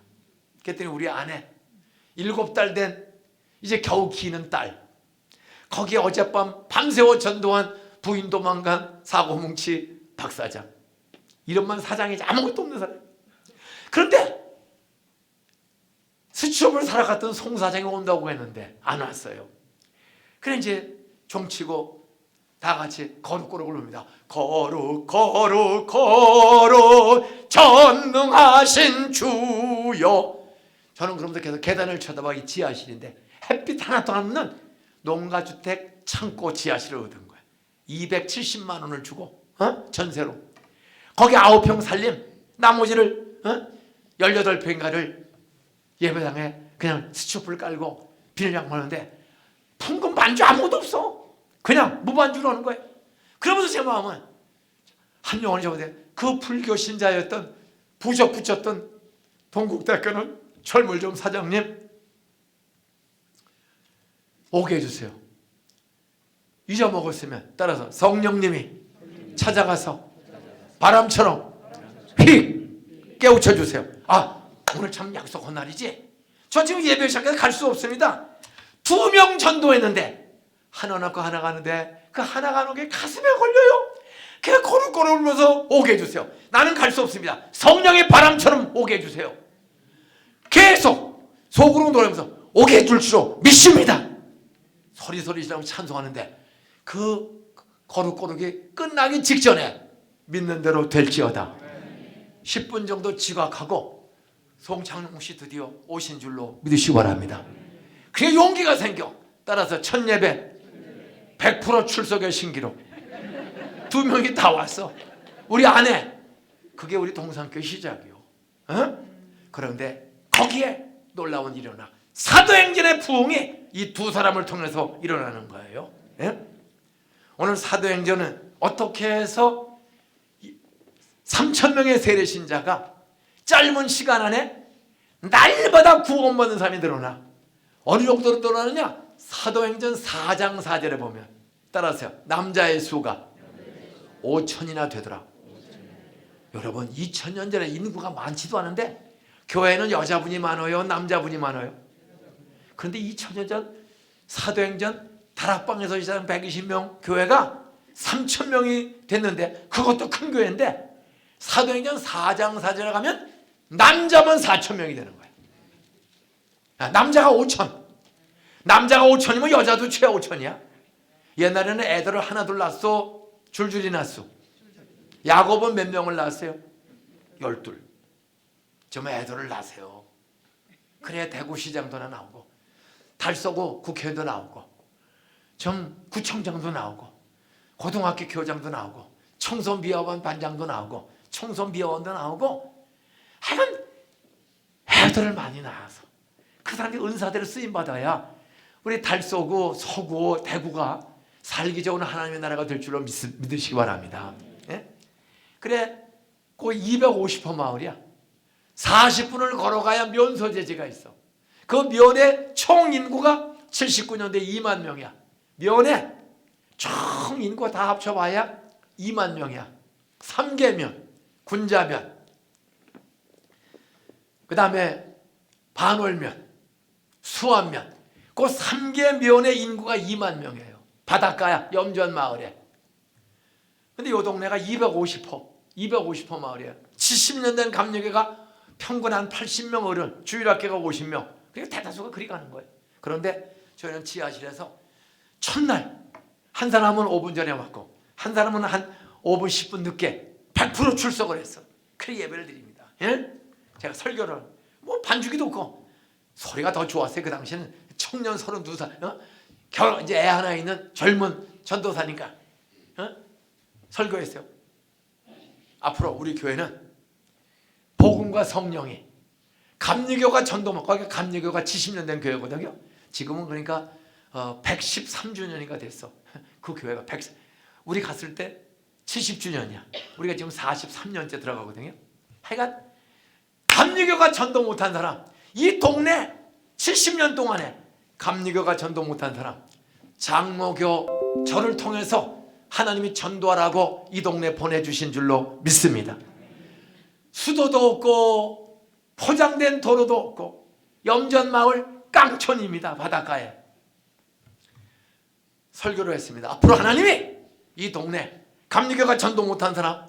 그랬더니 우리 아내 7달 된 이제 겨우 기는 딸, 거기에 어젯밤 밤새워 전도한 부인 도망간 사고뭉치 박사장, 이름만 사장이지 아무것도 없는 사람. 그런데 수첩을 살아갔던 송 사장이 온다고 했는데 안 왔어요. 그래 이제 종치고 다 같이 거룩거룩을 봅니다. 거룩 거룩 거룩 전능하신 주여. 저는 그러면서 계속 계단을 쳐다봐. 이 지하실인데 햇빛 하나도 안 없는 농가주택 창고 지하실을 얻은 거야. 270만 원을 주고 전세로. 거기 9평 살림, 나머지를 18평인가를 예배당에 그냥 스초프를 깔고 비닐장판 하는데 풍금 반주 아무것도 없어. 그냥 무반주로 하는 거예요. 그러면서 제 마음은 한 영혼이 저보다 그 불교 신자였던 부적 붙였던 동국대학교는 철물점 사장님 오게 해주세요. 잊어먹었으면 따라서 성령님이 찾아가서 바람처럼 휙 깨우쳐주세요. 오늘 참 약속한 날이지. 저 지금 예배 시작해서 갈 수 없습니다. 2명 전도했는데 하나 낳고 하나 가는데 그 하나 가는 게 가슴에 걸려요. 그냥 거룩거룩 울면서 오게 해주세요. 나는 갈 수 없습니다. 성령의 바람처럼 오게 해주세요. 계속 속으로 노래하면서 오게 해줄 줄로 믿습니다. 소리 지르며 찬송하는데 그 거룩거룩이 끝나기 직전에 믿는 대로 될지어다. 10분 정도 지각하고 송창용 씨 드디어 오신 줄로 믿으시기 바랍니다. 그게 용기가 생겨. 따라서 첫 예배 100% 출석의 신기록. 2명이 다 왔어. 우리 아내. 그게 우리 동산교회 시작이요. 어? 그런데 거기에 놀라운 일이 일어나. 사도행전의 부흥이 이 두 사람을 통해서 일어나는 거예요. 예? 오늘 사도행전은 어떻게 해서 3,000명의 세례신자가 짧은 시간 안에 날마다 구원받는 사람이 늘어나. 어느 정도로 늘어나느냐? 사도행전 4장 4절에 보면 따라서요. 남자의 수가 5,000이나 되더라. 여러분 2000년 전에 인구가 많지도 않은데 교회는 여자분이 많아요? 남자분이 많아요? 그런데 2000년 전 사도행전 다락방에서 시작한 120명 교회가 3,000명이 됐는데 그것도 큰 교회인데 사도행전 4장 4절에 가면 남자만 4,000명이 되는 거예요. 남자가 5,000. 남자가 5,000이면 여자도 최하 5,000이야. 옛날에는 애들을 하나 둘 낳았어? 줄줄이 낳았어? 야곱은 몇 명을 낳았어요? 12. 좀 애들을 낳으세요. 그래야 대구시장도 나오고 달서구 국회의원도 나오고 좀 구청장도 나오고 고등학교 교장도 나오고 청소미화원 반장도 나오고 청소미화원도 나오고 하여간 애들을 많이 낳아서 그 사람들이 은사대로 쓰임받아야 우리 달서구, 서구, 대구가 살기 좋은 하나님의 나라가 될 줄로 믿으시기 바랍니다. 예? 그래 그 250호 마을이야. 40분을 걸어가야 면소재지가 있어. 그 면의 총 인구가 79년대 2만 명이야. 면에 총 인구가 다 합쳐봐야 2만 명이야. 삼계면, 군자면, 그 다음에 반월면, 수안면. 그 3계면의 인구가 2만 명이에요. 바닷가야, 염전마을에. 근데 이 동네가 250호 마을이에요. 70년 된 감리교가 평균 한 80명 어른, 주일학교가 50명. 그러니까 대다수가 그리 가는 거예요. 그런데 저희는 지하실에서 첫날 한 사람은 5분 전에 왔고 한 사람은 한 5분 10분 늦게 100% 출석을 했어. 그래 예배를 드립니다. 예? 제가 설교를 뭐 반주기도 없고 소리가 더 좋았어요. 그 당시에는 청년 32살 이제 애 하나 있는 젊은 전도사니까 설교했어요. 앞으로 우리 교회는 복음과 성령이 감리교가 전도만 거기가 감리교가 70년 된 교회거든요. 지금은 그러니까 113주년이가 됐어. 그 교회가 우리 갔을 때 70주년이야. 우리가 지금 43년째 들어가거든요. 하여간 감리교가 전도 못한 사람, 이 동네 70년 동안에 감리교가 전도 못한 사람, 장로교 저를 통해서 하나님이 전도하라고 이 동네 보내주신 줄로 믿습니다. 수도도 없고 포장된 도로도 없고 염전마을 깡촌입니다. 바닷가에 설교를 했습니다. 앞으로 하나님이 이 동네 감리교가 전도 못한 사람,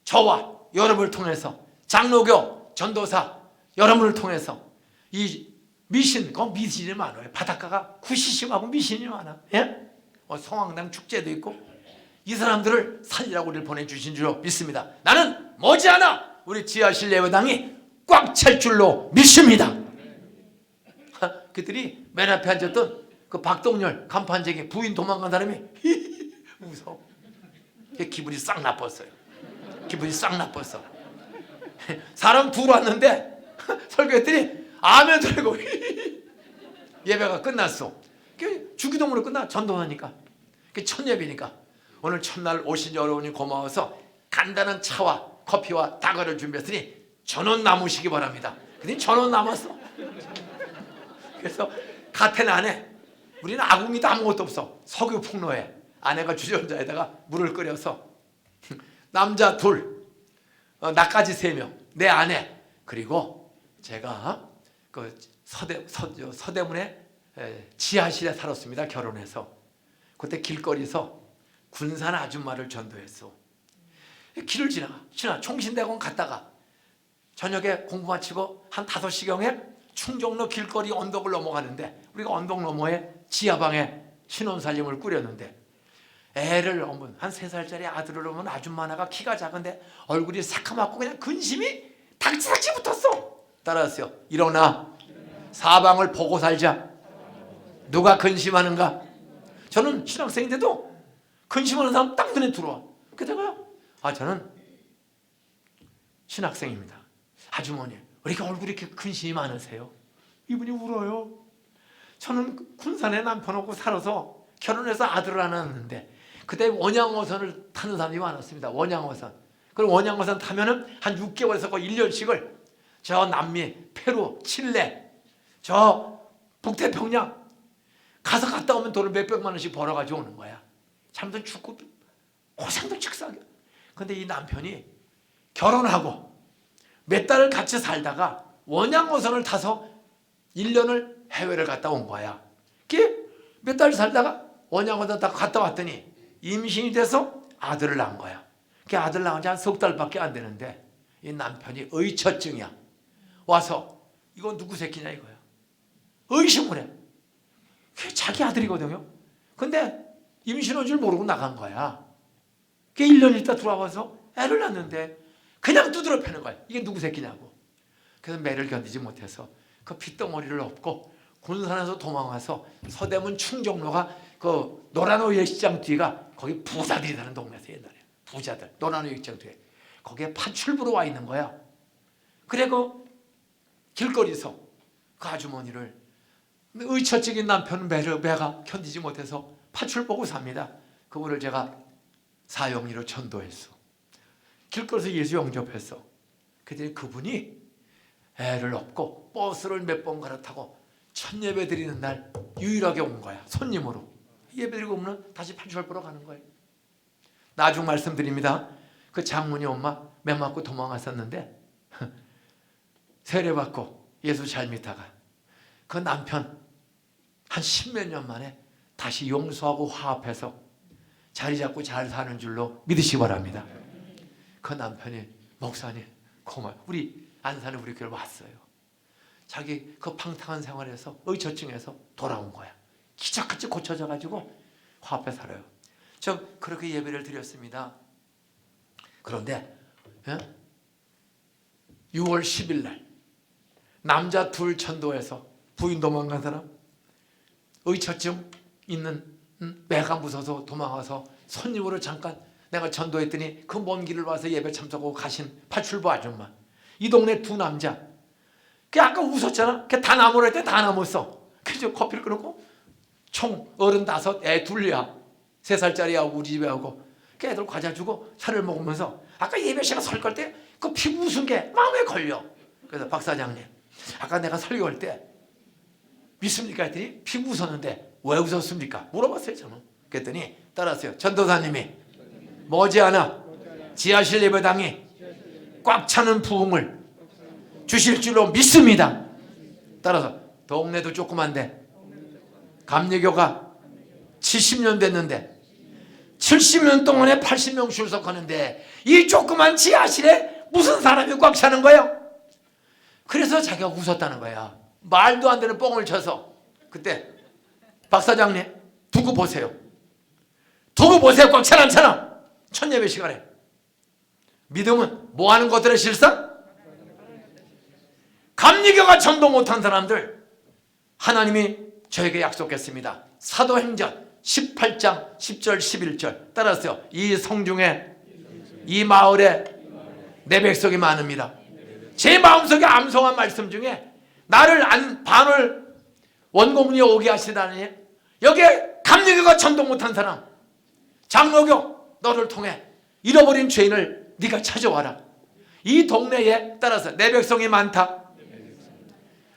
저와 여러분을 통해서 장로교 전도사 여러분을 통해서 이 미신이 많아요. 바닷가가 구시심하고 미신이 많아. 예? 성황당 축제도 있고 이 사람들을 살리라고 우리를 보내주신 줄로 믿습니다. 나는 머지않아 우리 지하실 예배당이 꽉 찰 줄로 믿습니다. 그들이 맨 앞에 앉았던 그 박동열 간판쟁이 부인 도망간 사람이 무서워. 기분이 싹 나빴어요. 기분이 싹 나빴어. 사람 둘 왔는데 설교했더니 아멘 들고 예배가 끝났어. 주기도문으로 끝나. 전도하니까. 첫 예배니까. 오늘 첫날 오신 여러분이 고마워서 간단한 차와 커피와 다과를 준비했으니 전원 남으시기 바랍니다. 근데 전원 남았어. 그래서 가텐 안에 우리는 아궁이도 아무것도 없어. 석유 폭로에 아내가 주전자에다가 물을 끓여서 남자 둘, 나까지 3명, 내 아내 그리고 제가 그 서대문에 지하실에 살았습니다. 결혼해서 그때 길거리에서 군산 아줌마를 전도했어. 길을 지나 총신대공원 갔다가 저녁에 공부 마치고 한 5시경에 충정로 길거리 언덕을 넘어가는데 우리가 언덕 너머에 지하방에 신혼살림을 꾸렸는데 애를 오면 한 3살짜리 아들을 오면 아줌마 하나가 키가 작은데 얼굴이 새카맣고 그냥 근심이 닥치닥치 붙었어. 따라하세요. 일어나 사방을 보고 살자. 누가 근심하는가? 저는 신학생인데도 근심하는 사람 딱 눈에 들어와. 그러다가 저는 신학생입니다. 아주머니 왜 이렇게 얼굴이 이렇게 근심이 많으세요? 이분이 울어요. 저는 군산에 남편하고 살아서 결혼해서 아들을 하나 낳았는데 그때 원양어선을 타는 사람이 많았습니다. 원양어선. 그럼 원양어선 타면은 한 6개월에서 거의 1년씩을 저 남미, 페루, 칠레, 저 북태평양 가서 갔다 오면 돈을 몇백만 원씩 벌어가지고 오는 거야. 잠도 죽고 고생도 직사하게. 근데 이 남편이 결혼하고 몇 달을 같이 살다가 원양어선을 타서 1년을 해외를 갔다 온 거야. 몇 달 살다가 원양어선 다 갔다 왔더니 임신이 돼서 아들을 낳은 거야. 아들 낳은 지 한 석 달밖에 안 되는데 이 남편이 의처증이야. 와서 이건 누구 새끼냐 이거야. 의심을 해. 그게 자기 아들이거든요. 근데 임신한 줄 모르고 나간 거야. 1년 있다 들어와서 애를 낳는데 그냥 두드려 패는 거야. 이게 누구 새끼냐고. 그래서 매를 견디지 못해서 그 핏덩어리를 업고 군산에서 도망와서 서대문 충정로가 그 노란오예 시장 뒤가 거기 부자들이 사는 동네에서 옛날에 부자들 노란오예 시장 뒤에 거기에 파출부로 와 있는 거야. 그래 그 길거리에서 그 아주머니를 의처증인 남편 매가 견디지 못해서 파출 보고 삽니다. 그분을 제가 사형리로 전도했어. 길거리에서 예수 영접했어. 그랬더니 그분이 애를 업고 버스를 몇 번 갈아타고 첫 예배 드리는 날 유일하게 온 거야. 손님으로. 예배 드리고 오면 다시 파출 보러 가는 거예요. 나중 말씀드립니다. 그 장모님 엄마 매 맞고 도망갔었는데 세례받고 예수 잘 믿다가 그 남편 한 10몇 년 만에 다시 용서하고 화합해서 자리 잡고 잘 사는 줄로 믿으시기 바랍니다. 그 남편이 목사님 고마워요. 우리 안산에 우리 교회 왔어요. 자기 그 방탕한 생활에서 의처증에서 돌아온 거야. 기적같이 고쳐져 가지고 화합해 살아요. 저 그렇게 예배를 드렸습니다. 그런데 6월 10일 날 남자 둘 전도해서 부인 도망간 사람, 의처증 있는 매가 무서워서 도망가서 손님으로 잠깐 내가 전도했더니 그 먼 길을 와서 예배 참석하고 가신 파출부 아줌마. 이 동네 두 남자. 그 아까 웃었잖아. 그 다 남으라 했더니 다 남았어. 그래서 커피를 끊고 총 35, 애 둘이야. 3살짜리하고 우리 집에 하고 그 애들 과자 주고 차를 먹으면서 아까 예배 시간 설교할 때 그 피부 웃은 게 마음에 걸려. 그래서 박 사장님 아까 내가 설교할 때 믿습니까? 했더니 피부 웃었는데 왜 웃었습니까? 물어봤어요 저는. 그랬더니 따라하세요. 전도사님이 머지않아 지하실 예배당이 꽉 차는 부흥을 주실 줄로 믿습니다. 따라서 동네도 조그만데 감리교가 70년 됐는데 70년 동안에 80명 출석하는데 이 조그만 지하실에 무슨 사람이 꽉 차는 거예요? 그래서 자기가 웃었다는 거야. 말도 안 되는 뻥을 쳐서. 그때 박 사장님 두고 보세요. 두고 보세요. 꽉 차나 안 차나. 첫 예배 시간에. 믿음은 뭐 하는 것들의 실상? 감리교가 전도 못한 사람들 하나님이 저에게 약속했습니다. 사도행전 18장 10절 11절 따라서요. 이 성중에 이 마을에 내 백성이 많습니다. 제 마음속에 암송한 말씀 중에 나를 반을 원고문에 오게 하시다니 여기에 감리교가 전도 못한 사람 장로교 너를 통해 잃어버린 죄인을 네가 찾아와라. 이 동네에 따라서 내 백성이 많다.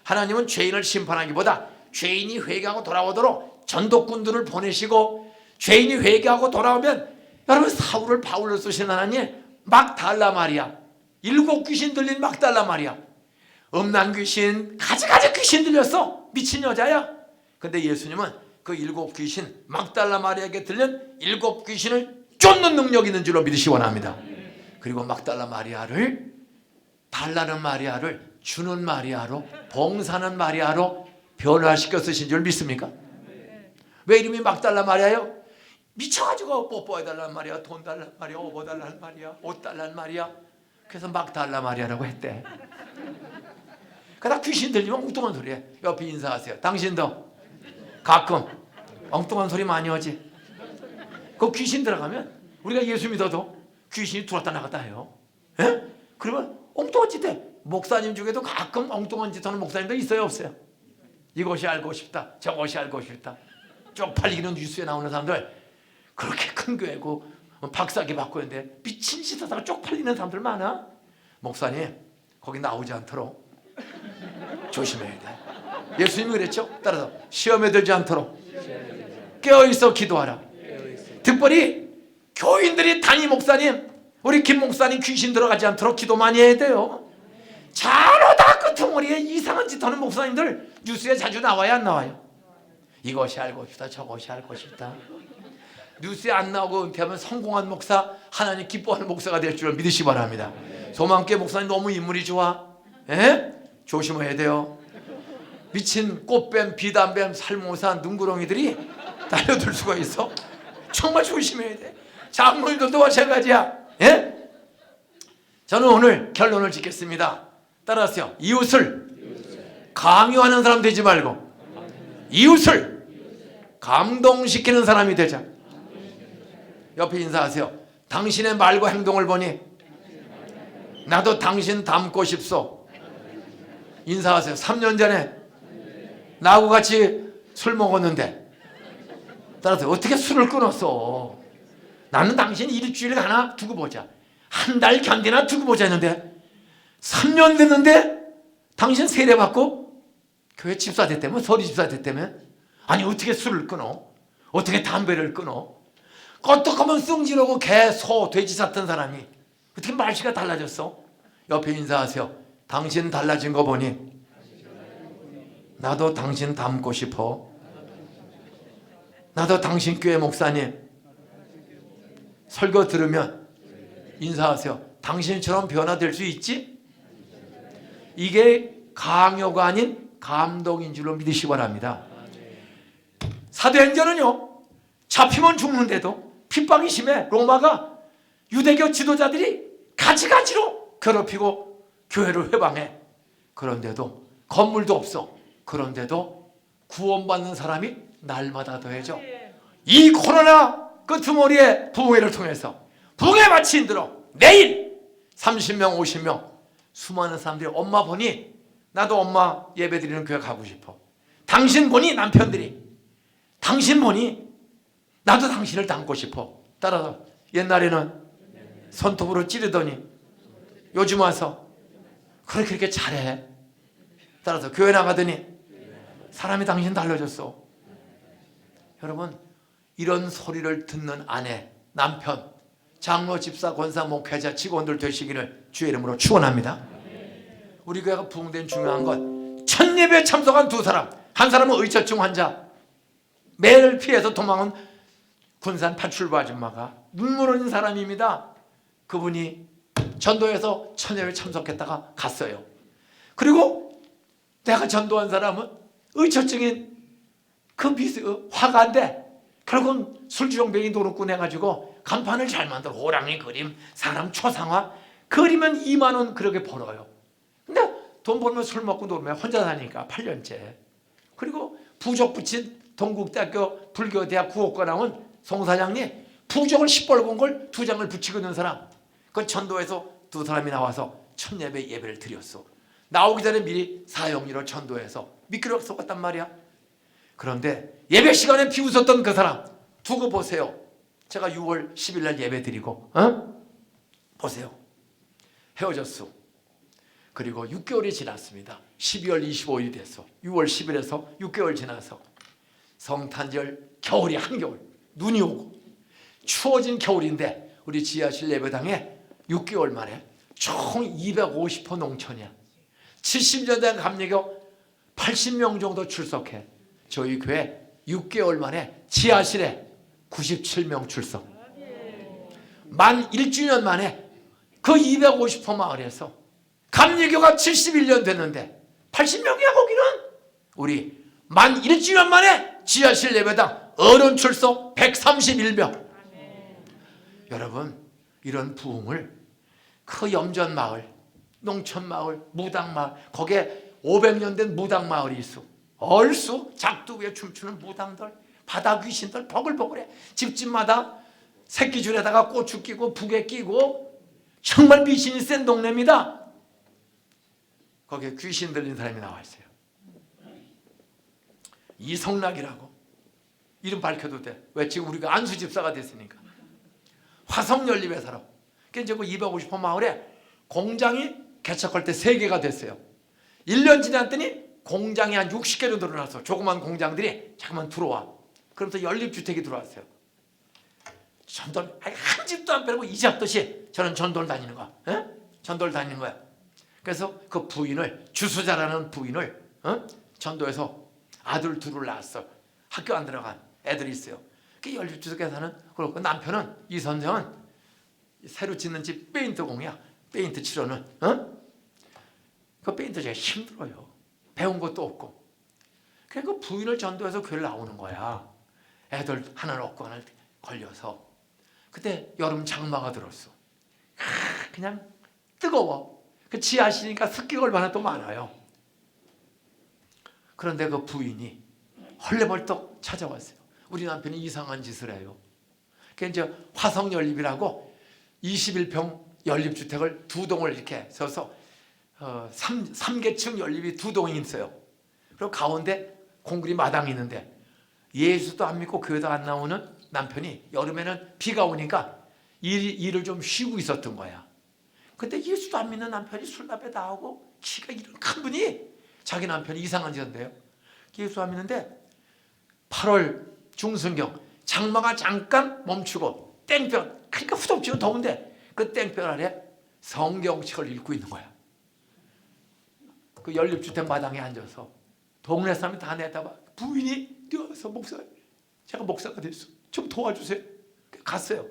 하나님은 죄인을 심판하기보다 죄인이 회개하고 돌아오도록 전도꾼들을 보내시고 죄인이 회개하고 돌아오면 여러분 사울을 바울로 쓰신 하나님 막달라 말이야. 7 귀신 들린 막달라 말이야. 음란 귀신 가지가지 귀신 들렸어. 미친 여자야. 근데 예수님은 그 7 귀신 막달라 마리아에게 들린 7 귀신을 쫓는 능력이 있는 줄로 믿으시 원합니다. 그리고 막달라 마리아를 달라는 마리아를 주는 마리아로 봉사는 마리아로 변화시켜 쓰신 줄 믿습니까? 왜 이름이 막달라 마리아예요? 미쳐가지고 뽀뽀해달란 말이야, 돈 달란 말이야, 오버 달란 말이야, 옷 달란 말이야. 그래서 막 달란 말이야라고 했대. 그러다 귀신 들리면 엉뚱한 소리해. 옆에 인사하세요. 당신도 가끔 엉뚱한 소리 많이 하지. 그 귀신 들어가면 우리가 예수 믿어도 귀신이 들어왔다 나갔다 해요. 에? 그러면 엉뚱한 짓 해. 목사님 중에도 가끔 엉뚱한 짓 하는 목사님도 있어요, 없어요? 이것이 알고 싶다, 저것이 알고 싶다. 쪽팔리기는 뉴스에 나오는 사람들, 그렇게 큰 교회고 박사기 받고 있는데 미친 짓 하다가 쪽팔리는 사람들 많아. 목사님 거기 나오지 않도록 조심해야 돼. 예수님이 그랬죠. 따라서 시험에 들지 않도록 깨어있어 기도하라. 특별히 교인들이 담임 목사님, 우리 김 목사님 귀신 들어가지 않도록 기도 많이 해야 돼요. 잘하다 끄트머리에 이상한 짓 하는 목사님들 뉴스에 자주 나와요, 안 나와요? 이것이 알고 싶다, 저것이 알고 싶다. 뉴스에 안 나오고 은퇴하면 성공한 목사, 하나님 기뻐하는 목사가 될 줄을 믿으시기 바랍니다. 소망교회 목사님 너무 인물이 좋아. 에? 조심해야 돼요. 미친 꽃뱀, 비단뱀, 살모사, 눈구렁이들이 달려들 수가 있어. 정말 조심해야 돼. 장로님들도 마찬가지야. 예? 저는 오늘 결론을 짓겠습니다. 따라하세요. 이웃을 강요하는 사람 되지 말고 이웃을 감동시키는 사람이 되자. 옆에 인사하세요. 당신의 말과 행동을 보니 나도 당신 닮고 싶소. 인사하세요. 3년 전에 나하고 같이 술 먹었는데, 따라서 어떻게 술을 끊었어? 나는 당신 일주일 하나 두고 보자, 한 달 견디나 두고 보자 했는데 3년 됐는데 당신 세례 받고 교회 집사 됐다며, 서리 집사 됐다며. 아니 어떻게 술을 끊어? 어떻게 담배를 끊어? 껐떡하면 승질하고 개, 소, 돼지 샀던 사람이 어떻게 말씨가 달라졌어? 옆에 인사하세요. 당신 달라진 거 보니 나도 당신 닮고 싶어. 나도 당신 교회 목사님 설교 들으면 인사하세요. 당신처럼 변화될 수 있지? 이게 강요가 아닌 감동인 줄로 믿으시기 바랍니다. 사도행전은요, 잡히면 죽는데도 핍박이 심해 로마가 유대교 지도자들이 가지가지로 괴롭히고 교회를 회방해. 그런데도 건물도 없어. 그런데도 구원받는 사람이 날마다 더해져. 이 코로나 끄트머리의 부흥회를 통해서 부흥회 마친 들어 내일 30명 50명 수많은 사람들이 엄마 보니 나도 엄마 예배드리는 교회 가고 싶어. 당신 보니 남편들이, 당신 보니 나도 당신을 닮고 싶어. 따라서 옛날에는 손톱으로 찌르더니 요즘 와서 그렇게 잘해. 따라서 교회 나가더니 사람이 당신 달라졌어. 여러분, 이런 소리를 듣는 아내, 남편, 장로, 집사, 권사, 목회자, 직원들 되시기를 주의 이름으로 축원합니다. 우리 교회가 부흥된 중요한 건 첫 예배에 참석한 두 사람, 한 사람은 의처증 환자, 매를 피해서 도망온 군산 파출부 아줌마가 눈물 흘린 사람입니다. 그분이 전도해서 첫 예배에 참석했다가 갔어요. 그리고 내가 전도한 사람은 의처증인 그 화가인데 결국은 술주정뱅이 노릇꾼 해가지고 간판을 잘 만들어 호랑이 그림, 사람 초상화 그리면 2만 원 그렇게 벌어요. 근데 돈 벌면 술 먹고 놀면 혼자 사니까 8년째. 그리고 부적 붙인 동국대학교 불교대학 구호과 나온 송 사장님 부적을 시뻘건 걸 2장을 붙이고 있는 사람, 그 전도에서 두 사람이 나와서 첫 예배를 드렸어. 나오기 전에 미리 사형리로 전도해서 미끄러 썩었단 말이야. 그런데 예배 시간에 비웃었던 그 사람 두고 보세요. 제가 6월 10일 날 예배 드리고 보세요. 헤어졌어. 그리고 6개월이 지났습니다. 12월 25일이 됐어. 6월 10일에서 6개월 지나서 성탄절 겨울이 한겨울 눈이 오고 추워진 겨울인데 우리 지하실 예배당에 6개월 만에 총 250호 농촌이야. 70년 된 감리교 80명 정도 출석해. 저희 교회 6개월 만에 지하실에 97명 출석. 만 1주년 만에 그 250호 마을에서 감리교가 71년 됐는데 80명이야 거기는. 우리 만 1주년 만에 지하실 예배당 어른 출석 131명. 여러분, 이런 부흥을 그 염전마을, 농촌마을, 무당마을, 거기에 500년 된 무당마을이 있어. 얼쑤 작두부에 춤추는 무당들, 바다 귀신들 버글버글해. 집집마다 새끼줄에다가 고추 끼고 부개 끼고 정말 미신이 센 동네입니다. 거기에 귀신 들린 사람이 나와 있어요. 이성락이라고. 이름 밝혀도 돼. 왜? 지금 우리가 안수 집사가 됐으니까. 화성연립에 살아. 이제 그 250호 마을에 공장이 개척할 때 3개가 됐어요. 1년 지났더니 공장이 한 60개로 늘어났어. 조그만 공장들이 잠깐만 들어와. 그러면서 연립주택이 들어왔어요. 전돌 한 집도 안 빼고 이잡듯이 저는 전도를 다니는 거야. 에? 전도를 다니는 거야. 그래서 그 부인을, 주수자라는 부인을 전도해서 아들 둘을 낳았어. 학교 안 들어간 애들이 있어요. 그 연립주택에 사는. 그렇고 남편은, 이 선생은 새로 짓는 집 페인트 공이야. 페인트 칠하는. 그 페인트 제가 힘들어요. 배운 것도 없고. 그러니까 그 부인을 전도해서 교회를 나오는 거야. 애들 하나는 없고 하나는 걸려서. 그때 여름 장마가 들었어. 그냥 뜨거워. 그 지하시니까 습기가 얼마나 또 많아요. 그런데 그 부인이 헐레벌떡 찾아왔어요. 우리 남편이 이상한 짓을 해요. 그게 이제 화성연립이라고 21평 연립주택을 2동을 이렇게 서서 3계층 연립이 2동이 있어요. 그리고 가운데 공구리 마당이 있는데 예수도 안 믿고 교회도 안 나오는 남편이 여름에는 비가 오니까 일을 좀 쉬고 있었던 거야. 근데 예수도 안 믿는 남편이 술납에 나오고 키가 이런 큰 분이 자기 남편이 이상한 짓 한대요. 예수 안 믿는데 8월 중순경 장마가 잠깐 멈추고 땡볕, 그러니까 후덥지고 더운데 그 땡볕 아래 성경책을 읽고 있는 거야. 그 연립주택 마당에 앉아서 동네 사람이 다 내다봐. 부인이 뛰어서 목사, 제가 목사가 됐어. 좀 도와주세요. 갔어요.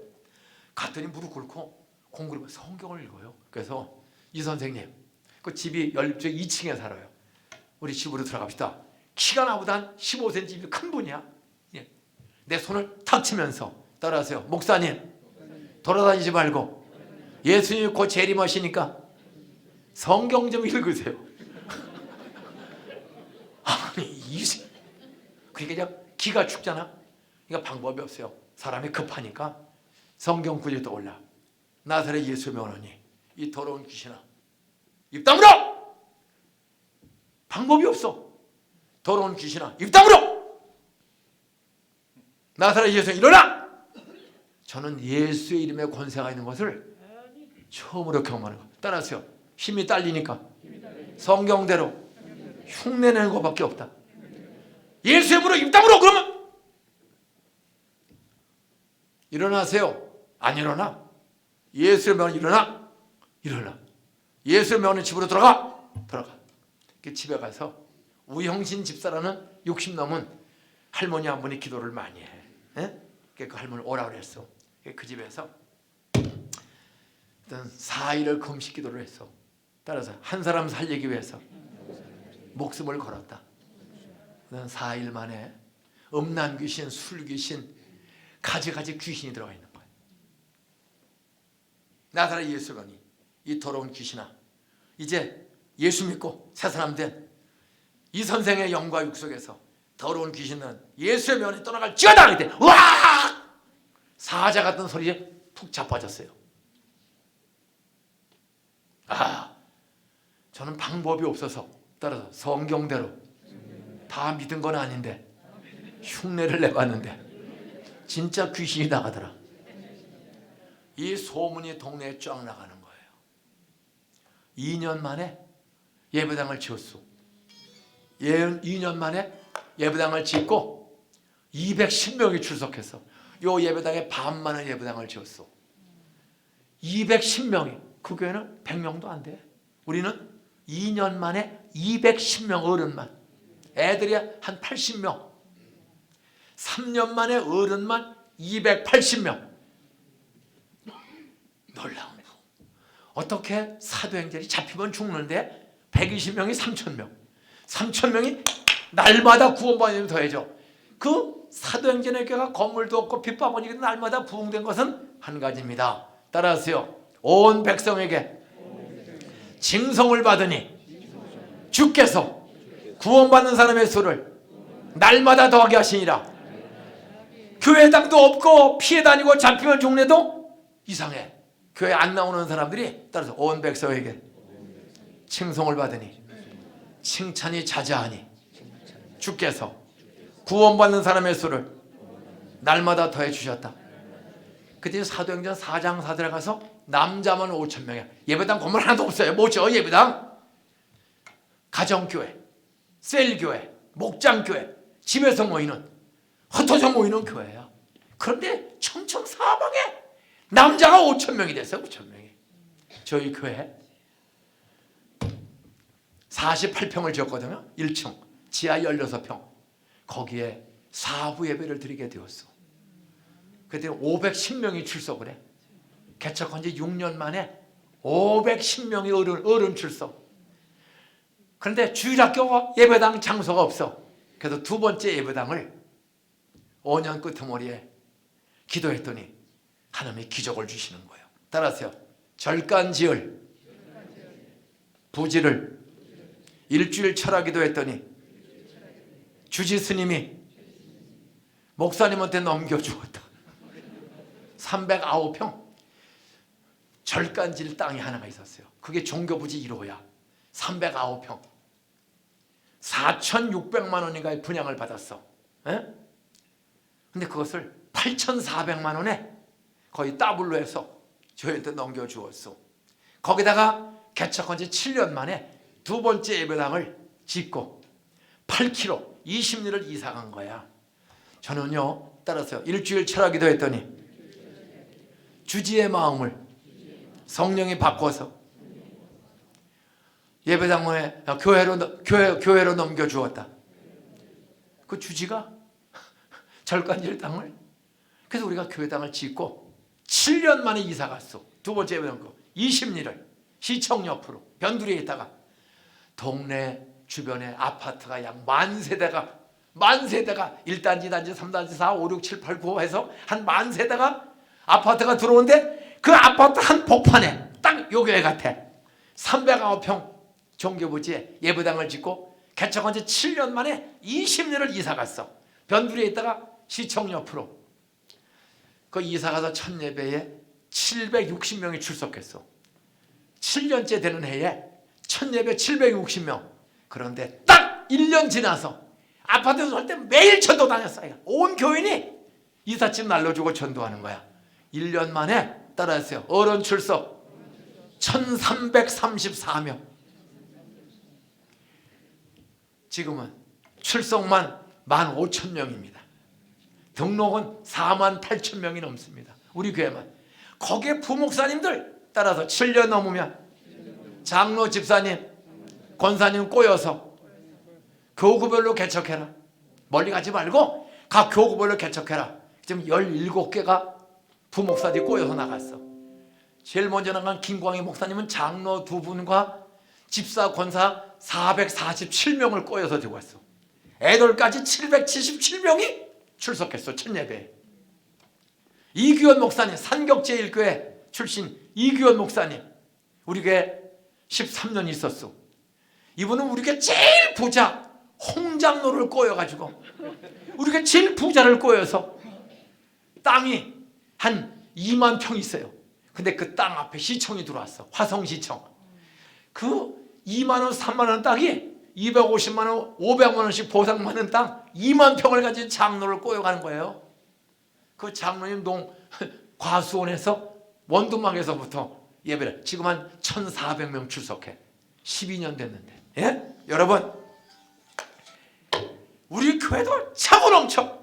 갔더니 무릎 꿇고 공부를 성경을 읽어요. 그래서 이 선생님, 그 집이 연립주택 2층에 살아요. 우리 집으로 들어갑시다. 키가 나보다 한 15cm 큰 분이야. 내 손을 탁 치면서 따라하세요. 목사님, 돌아다니지 말고 예수님이 곧 재림하시니까 성경 좀 읽으세요. 아니, 그러니까 그냥 기가 죽잖아. 그러니까 방법이 없어요. 사람이 급하니까 성경 구절이 떠올라. 나사렛 예수 명하니 이 더러운 귀신아, 입 다물어! 방법이 없어. 더러운 귀신아, 입 다물어! 나사렛 예수 일어나! 저는 예수의 이름에 권세가 있는 것을 처음으로 경험하는 거예요. 따라하세요. 힘이 딸리니까 성경대로 흉내내는 것밖에 없다. 예수의 이름으로 입 다물어! 그러면 일어나세요. 안 일어나. 예수의 명은 일어나. 일어나. 예수의 명은 집으로 들어가. 그 집에 가서 우형신 집사라는 60 넘은 할머니 한 분이 기도를 많이 해. 그 할머니 오라 그랬어. 그 집에서 4일을 금식 기도를 했어. 따라서 한 사람 살리기 위해서 목숨을 걸었다. 4일 만에 음란 귀신, 술 귀신, 가지 귀신이 들어가 있는 거야. 나사렛 예수라니 이 더러운 귀신아, 이제 예수 믿고 새 사람 된 이 선생의 영과 육 속에서 더러운 귀신은 예수의 면에 떠나갈 지어다! 그때 와! 사자 같은 소리에 푹 자빠졌어요. 저는 방법이 없어서 따라서 성경대로 다 믿은 건 아닌데 흉내를 내봤는데 진짜 귀신이 나가더라. 이 소문이 동네에 쫙 나가는 거예요. 2년 만에 예배당을 지었어. 2년 만에 예배당을 짓고 210명이 출석해서 요 예배당에 반 많은 예배당을 지었어. 210명이. 그 교회는 100명도 안 돼. 우리는 2년 만에 210명 어른만. 애들이 한 80명. 3년 만에 어른만 280명. 놀라운 거. 어떻게 사도행전이 잡히면 죽는데 120명이 3,000명. 3,000명이 날마다 구원받는 더해져. 그 사도행전의 교회가 건물도 없고 빚바구니가 날마다 부흥된 것은 한 가지입니다. 따라하세요. 온 백성에게 징성을 받으니 주께서 구원받는 사람의 수를 날마다 더하게 하시니라. 교회당도 없고 피해 다니고 잡히면 죽네도 이상해. 교회 안 나오는 사람들이 따라서 온 백성에게 칭송을 받으니 칭찬이 자자하니 주께서 구원받는 사람의 수를 날마다 더해 주셨다. 그때 사도행전 4장 4절에 가서 남자만 5,000명이야. 예배당 건물 하나도 없어요. 뭐죠? 예배당, 가정교회, 셀교회, 목장교회, 집에서 모이는, 흩어져 모이는 교회야. 그런데 청청사방에 남자가 5,000명이 됐어요. 5,000명이. 저희 교회 48평을 지었거든요. 1층 지하 16평. 거기에 사부 예배를 드리게 되었어. 그때 510명이 출석을 해. 개척한 지 6년 만에 510명이 어른 출석. 그런데 주일학교 예배당 장소가 없어. 그래서 두 번째 예배당을 5년 끄트머리에 기도했더니 하나님이 기적을 주시는 거예요. 따라하세요. 절간지을 부지를 일주일 철학 기도했더니 주지 스님이 목사님한테 넘겨주었다. 309평 절간질 땅이 하나가 있었어요. 그게 종교부지 1호야. 309평 4,600만 원인가의 분양을 받았어. 근데 그것을 8,400만 원에 거의 더블로 해서 저희한테 넘겨주었어. 거기다가 개척한 지 7년 만에 두 번째 예배당을 짓고 8km 20리를 이사 간 거야. 저는요, 따라서요, 일주일 철학기도 했더니 주지의 마음을 성령이 바꿔서 예배당에 교회로 넘겨주었다. 그 주지가 절간질 땅을. 그래서 우리가 교회당을 짓고 7년 만에 이사 갔어. 두 번째 예배당 20리를 시청 옆으로 변두리에 있다가 동네 주변에 아파트가 약 만 세대가 1단지, 2단지, 3단지, 4, 5, 6, 7, 8, 9 해서 한 만 세대가 아파트가 들어오는데 그 아파트 한 복판에 딱 요 교회 같아. 309평 종교부지에 예배당을 짓고 개척한 지 7년 만에 20리를 이사 갔어. 변두리에 있다가 시청 옆으로. 그 이사 가서 첫 예배에 760명이 출석했어. 7년째 되는 해에 첫 예배 760명. 그런데 딱 1년 지나서 아파트에서 할 때 매일 전도 다녔어요. 온 교인이 이삿짐 날려주고 전도하는 거야. 1년 만에 따라하세요. 어른 출석 1,334명. 지금은 출석만 15,000명입니다. 등록은 48,000명이 넘습니다. 우리 교회만. 거기에 부목사님들 따라서 7년 넘으면 장로 집사님, 권사님 꼬여서 교구별로 개척해라. 멀리 가지 말고 각 교구별로 개척해라. 지금 17개가 부목사들이 꼬여서 나갔어. 제일 먼저 나간 김광희 목사님은 장로 2분과 집사, 권사 447명을 꼬여서 들고 왔어. 애들까지 777명이 출석했어. 첫 예배에. 이규현 목사님, 산격제일교회 출신 이규현 목사님, 우리 교회 13년 있었어. 이분은 우리 교회 제일 부자 홍장로를 꼬여가지고 우리 교회 제일 부자를 꼬여서 땅이 한 2만 평 있어요. 근데 그 땅 앞에 시청이 들어왔어. 화성시청. 그 2만 원, 3만 원 땅이 250만 원, 500만 원씩 보상받는 땅 2만 평을 가진 장로를 꼬여가는 거예요. 그 장로님 과수원에서 원두막에서부터 예배를 지금 한 1,400명 출석해. 12년 됐는데. 예? 여러분, 우리 교회도 차고 넘쳐.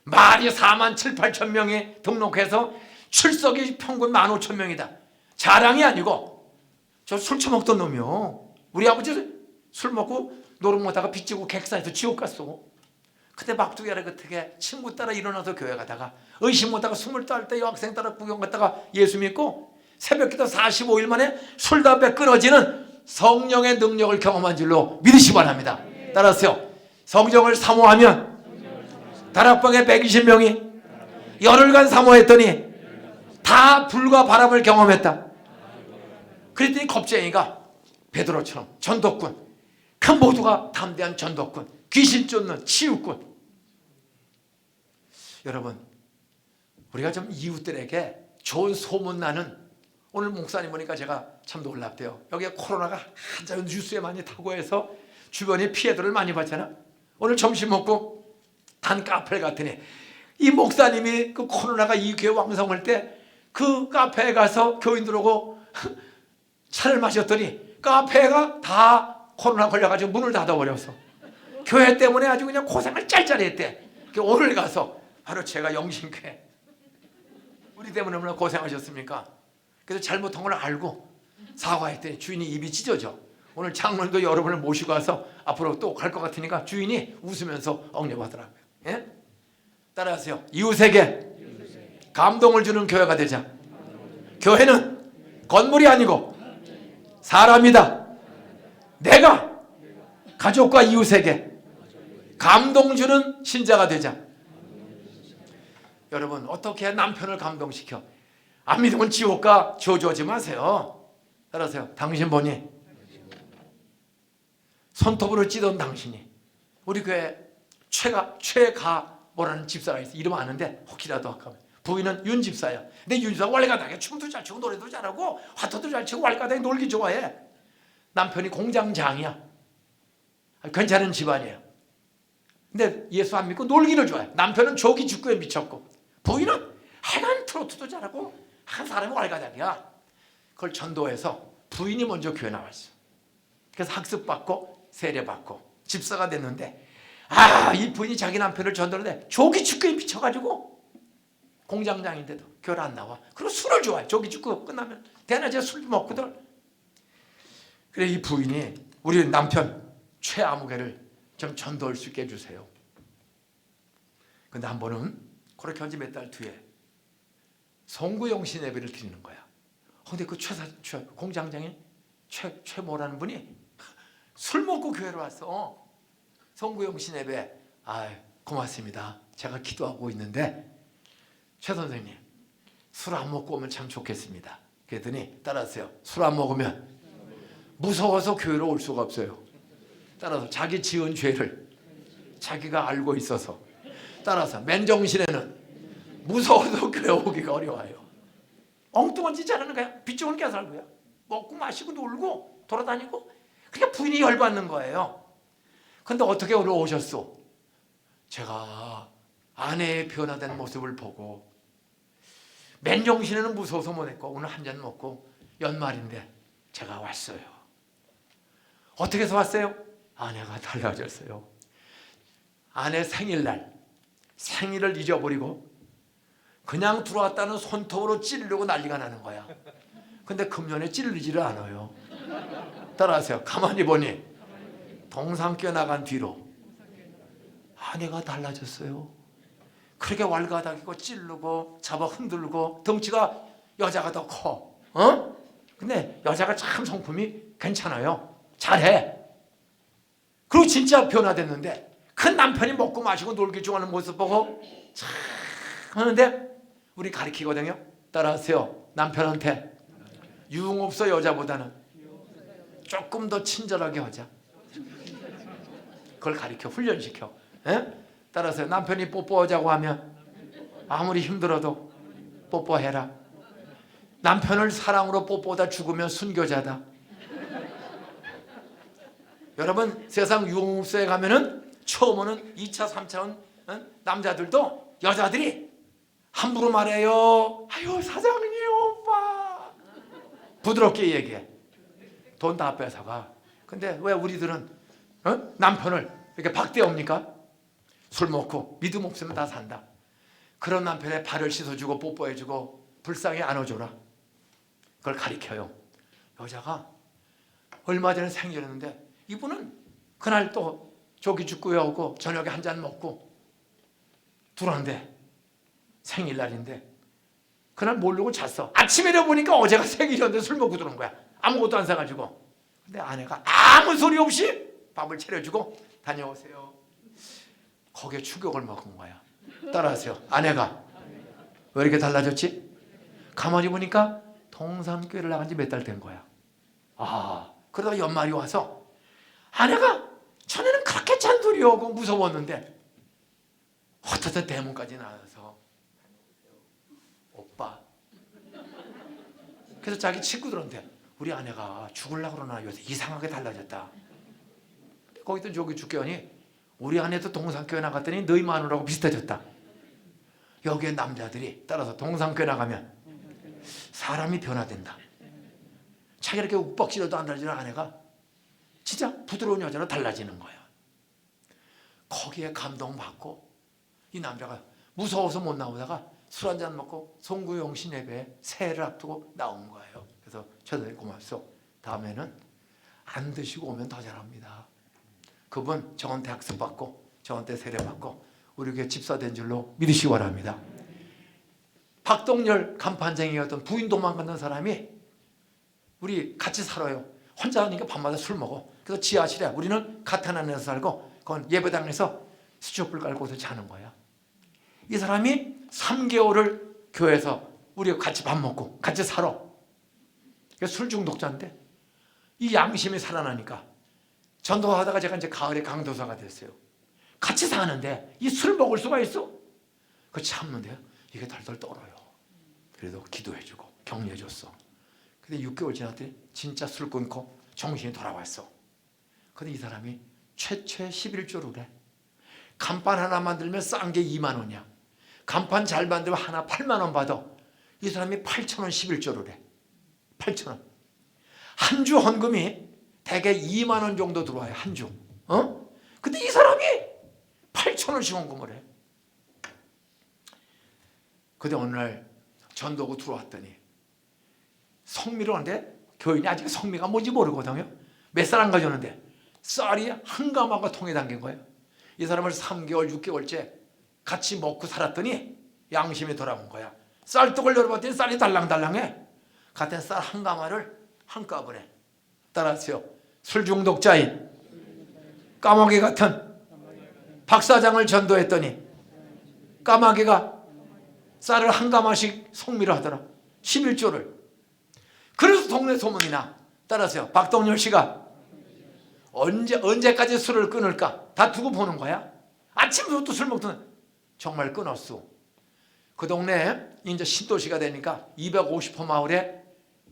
말이 4만 7, 8천 명이 등록해서 출석이 평균 15,000명이다. 자랑이 아니고 저 술 처먹던 놈이요. 우리 아버지 술 먹고 노름 못하다가 빚지고 객사에서 지옥 갔어. 그때 막두기하래 그때 친구 따라 일어나서 교회 가다가 의심 못하다가 20살 때 여학생 따라 구경 갔다가 예수 믿고 새벽기도 45일 만에 술 담배 끊어지는 성령의 능력을 경험한 줄로 믿으시 바랍니다. 따라서요. 성령을 사모하면 다락방에 120명이 열흘간 사모했더니 다 불과 바람을 경험했다. 그랬더니 겁쟁이가 베드로처럼 전도꾼, 그 모두가 담대한 전도꾼, 귀신 쫓는 치유꾼. 여러분, 우리가 좀 이웃들에게 좋은 소문나는, 오늘 목사님 보니까 제가 참 놀랍대요. 여기에 코로나가 한참 뉴스에 많이 타고 해서 주변에 피해들을 많이 봤잖아. 오늘 점심 먹고 단 카페를 갔더니 이 목사님이 그 코로나가 이 교회 왕성할 때 그 카페에 가서 교인들하고 차를 마셨더니 카페가 다 코로나 걸려가지고 문을 닫아버렸어. 교회 때문에 아주 그냥 고생을 짤짤 했대. 오늘 가서 바로 제가 영신교회, 우리 때문에 얼마나 고생하셨습니까? 그래서 잘못한 걸 알고 사과했더니 주인이 입이 찢어져. 오늘 장로님도 여러분을 모시고 와서 앞으로 또 갈 것 같으니까 주인이 웃으면서 억려하더라고요. 예? 따라하세요. 이웃에게 감동을 주는 교회가 되자. 교회는 건물이 아니고 사람이다. 내가 가족과 이웃에게 감동 주는 신자가 되자. 여러분, 어떻게 해야 남편을 감동시켜? 안 믿으면 지옥 가. 저주하지 마세요. 따라하세요. 당신 보니 손톱으로 찌던 당신이, 우리 교회 최가모라는 집사가 있어. 이름 아는데 혹시라도 할까. 부인은 윤 집사야. 근데 윤 집사가 왈가닥에 춤도 잘 추고 노래도 잘하고 화투도 잘 치고 왈가닥에 놀기 좋아해. 남편이 공장장이야. 괜찮은 집안이에요. 근데 예수 안 믿고 놀기를 좋아해. 남편은 조기 축구에 미쳤고, 부인은 하여간 트로트도 잘하고 한 사람이 왈가닥이야. 그걸 전도해서 부인이 먼저 교회 나왔어. 그래서 학습받고 세례받고 집사가 됐는데, 이 부인이 자기 남편을 전도하는데 조기 축구에 미쳐가지고 공장장인데도 교회 안 나와. 그리고 술을 좋아해. 조기 축구 끝나면 대낮에 술 먹거든. 그래, 이 부인이 우리 남편 최아무개를 좀 전도할 수 있게 해주세요. 근데 한 번은 그렇게 한 지 몇 달 뒤에 송구영신 예배를 드리는 거야. 근데 그 공장장인 최모라는 분이 술 먹고 교회로 왔어. 송구영신 예배. 고맙습니다. 제가 기도하고 있는데 최 선생님, 술 안 먹고 오면 참 좋겠습니다. 그랬더니 따라하세요. 술 안 먹으면 무서워서 교회로 올 수가 없어요. 따라서 자기 지은 죄를 자기가 알고 있어서, 따라서 맨정신에는 무서워서 교회 오기가 어려워요. 엉뚱한 짓 하는 거야. 빚죽은 게 살고요. 먹고 마시고 놀고 돌아다니고. 그러니까 부인이 열받는 거예요. 근데 어떻게 오늘 오셨소? 제가 아내의 변화된 모습을 보고 맨정신에는 무서워서 못했고 오늘 한 잔 먹고 연말인데 제가 왔어요. 어떻게 해서 왔어요? 아내가 달라졌어요. 아내 생일날 생일을 잊어버리고 그냥 들어왔다는 손톱으로 찌르려고 난리가 나는 거야. 근데 금년에 찌르지를 않아요. 따라하세요. 가만히 보니 동상 나간 뒤로 아내가 달라졌어요. 그렇게 왈가닥이고 찌르고 잡아 흔들고 덩치가 여자가 더 커. 근데 여자가 참 성품이 괜찮아요. 잘해. 그리고 진짜 변화됐는데 큰 남편이 먹고 마시고 놀기 좋아하는 모습 보고 참 하는데 우리 가르치거든요. 따라하세요. 남편한테 유흥업소 여자보다는 조금 더 친절하게 하자. 그걸 가르쳐, 훈련시켜. 따라서 남편이 뽀뽀하자고 하면 아무리 힘들어도 뽀뽀해라. 남편을 사랑으로 뽀뽀하다 죽으면 순교자다. 여러분, 세상 유흥업소에 가면은 처음 오는 2차 3차 남자들도 여자들이 함부로 말해요. 아유 사장님 오빠 부드럽게 얘기해. 돈 다 뺏어가. 근데 왜 우리들은 남편을 이렇게 박대합니까? 술 먹고 믿음 없으면 다 산다. 그런 남편의 발을 씻어주고 뽀뽀해주고 불쌍히 안아줘라. 그걸 가리켜요. 여자가 얼마 전에 생일이었는데 이분은 그날 또 조기 축구에 오고 저녁에 한 잔 먹고 들어왔는데 생일날인데 그날 모르고 잤어. 아침에 일어보니까 어제가 생일이었는데 술 먹고 들어온 거야. 아무것도 안 사가지고. 근데 아내가 아무 소리 없이 밥을 차려주고 다녀오세요. 거기에 충격을 먹은 거야. 따라하세요. 아내가 왜 이렇게 달라졌지? 가만히 보니까 동산교회를 나간 지 몇 달 된 거야. 그러다가 연말이 와서 아내가 전에는 그렇게 잔소리 오고 무서웠는데 어쩌다 대문까지 나와서 오빠. 그래서 자기 친구들한테 우리 아내가 죽으려고 그러나 요새 이상하게 달라졌다. 거기도 저기 죽겠니? 우리 아내도 동산교회 나갔더니 너희 마누라하고 비슷해졌다. 여기에 남자들이 따라서 동산교회 나가면 사람이 변화된다. 자기 이렇게 욱박지려도 안 달라지는 아내가 진짜 부드러운 여자로 달라지는 거야. 거기에 감동받고 이 남자가 무서워서 못 나오다가 술 한잔 먹고 송구영신 예배에 새해를 앞두고 나온 거예요. 그래서 저들 고맙소. 다음에는 안 드시고 오면 더 잘합니다. 그분 저한테 학습받고 저한테 세례받고 우리 교회 집사된 줄로 믿으시기 바랍니다. 박동열 간판쟁이였던 부인 도망가는 사람이 우리 같이 살아요. 혼자 하니까 밤마다 술 먹어. 그래서 지하실에 우리는 같은 안에서 살고 그건 예배당에서 수족불 깔고서 자는 거야. 이 사람이 3개월을 교회에서 우리가 같이 밥 먹고 같이 살아. 술 중독자인데 이 양심이 살아나니까 전도하다가 제가 이제 가을에 강도사가 됐어요. 같이 사는데 이 술 먹을 수가 있어? 그 참는데요. 이게 덜덜 떨어요. 그래도 기도해주고 격려해줬어. 근데 6개월 지났더니 진짜 술 끊고 정신이 돌아왔어. 근데 이 사람이 최초에 11조를 해. 간판 하나 만들면 싼 게 2만 원이야. 간판 잘 만들면 하나 8만 원 받아. 이 사람이 8천 원 11조를 해. 8천 원. 한 주 헌금이 대개 2만 원 정도 들어와요. 한 주. 근데 이 사람이 8천 원씩 헌금을 해. 근데 어느 날 전도고 들어왔더니 성미를 하는데 교인이 아직 성미가 뭔지 모르거든요. 몇 살 안 가졌는데 쌀이 한 가마가 통에 담긴 거예요. 이 사람을 3개월 6개월째 같이 먹고 살았더니 양심이 돌아온 거야. 쌀떡을 열어봤더니 쌀이 달랑달랑해. 같은 쌀 한 가마를 한꺼번에 따라하세요. 술 중독자인 까마귀 같은 박 사장을 전도했더니 까마귀가 쌀을 한 가마씩 성미를 하더라. 11조를. 그래서 동네 소문이 나. 따라서요. 박동열 씨가 언제까지 술을 끊을까? 다 두고 보는 거야. 아침부터 술 먹던 정말 끊었어. 그 동네에 이제 신도시가 되니까 250호 마을에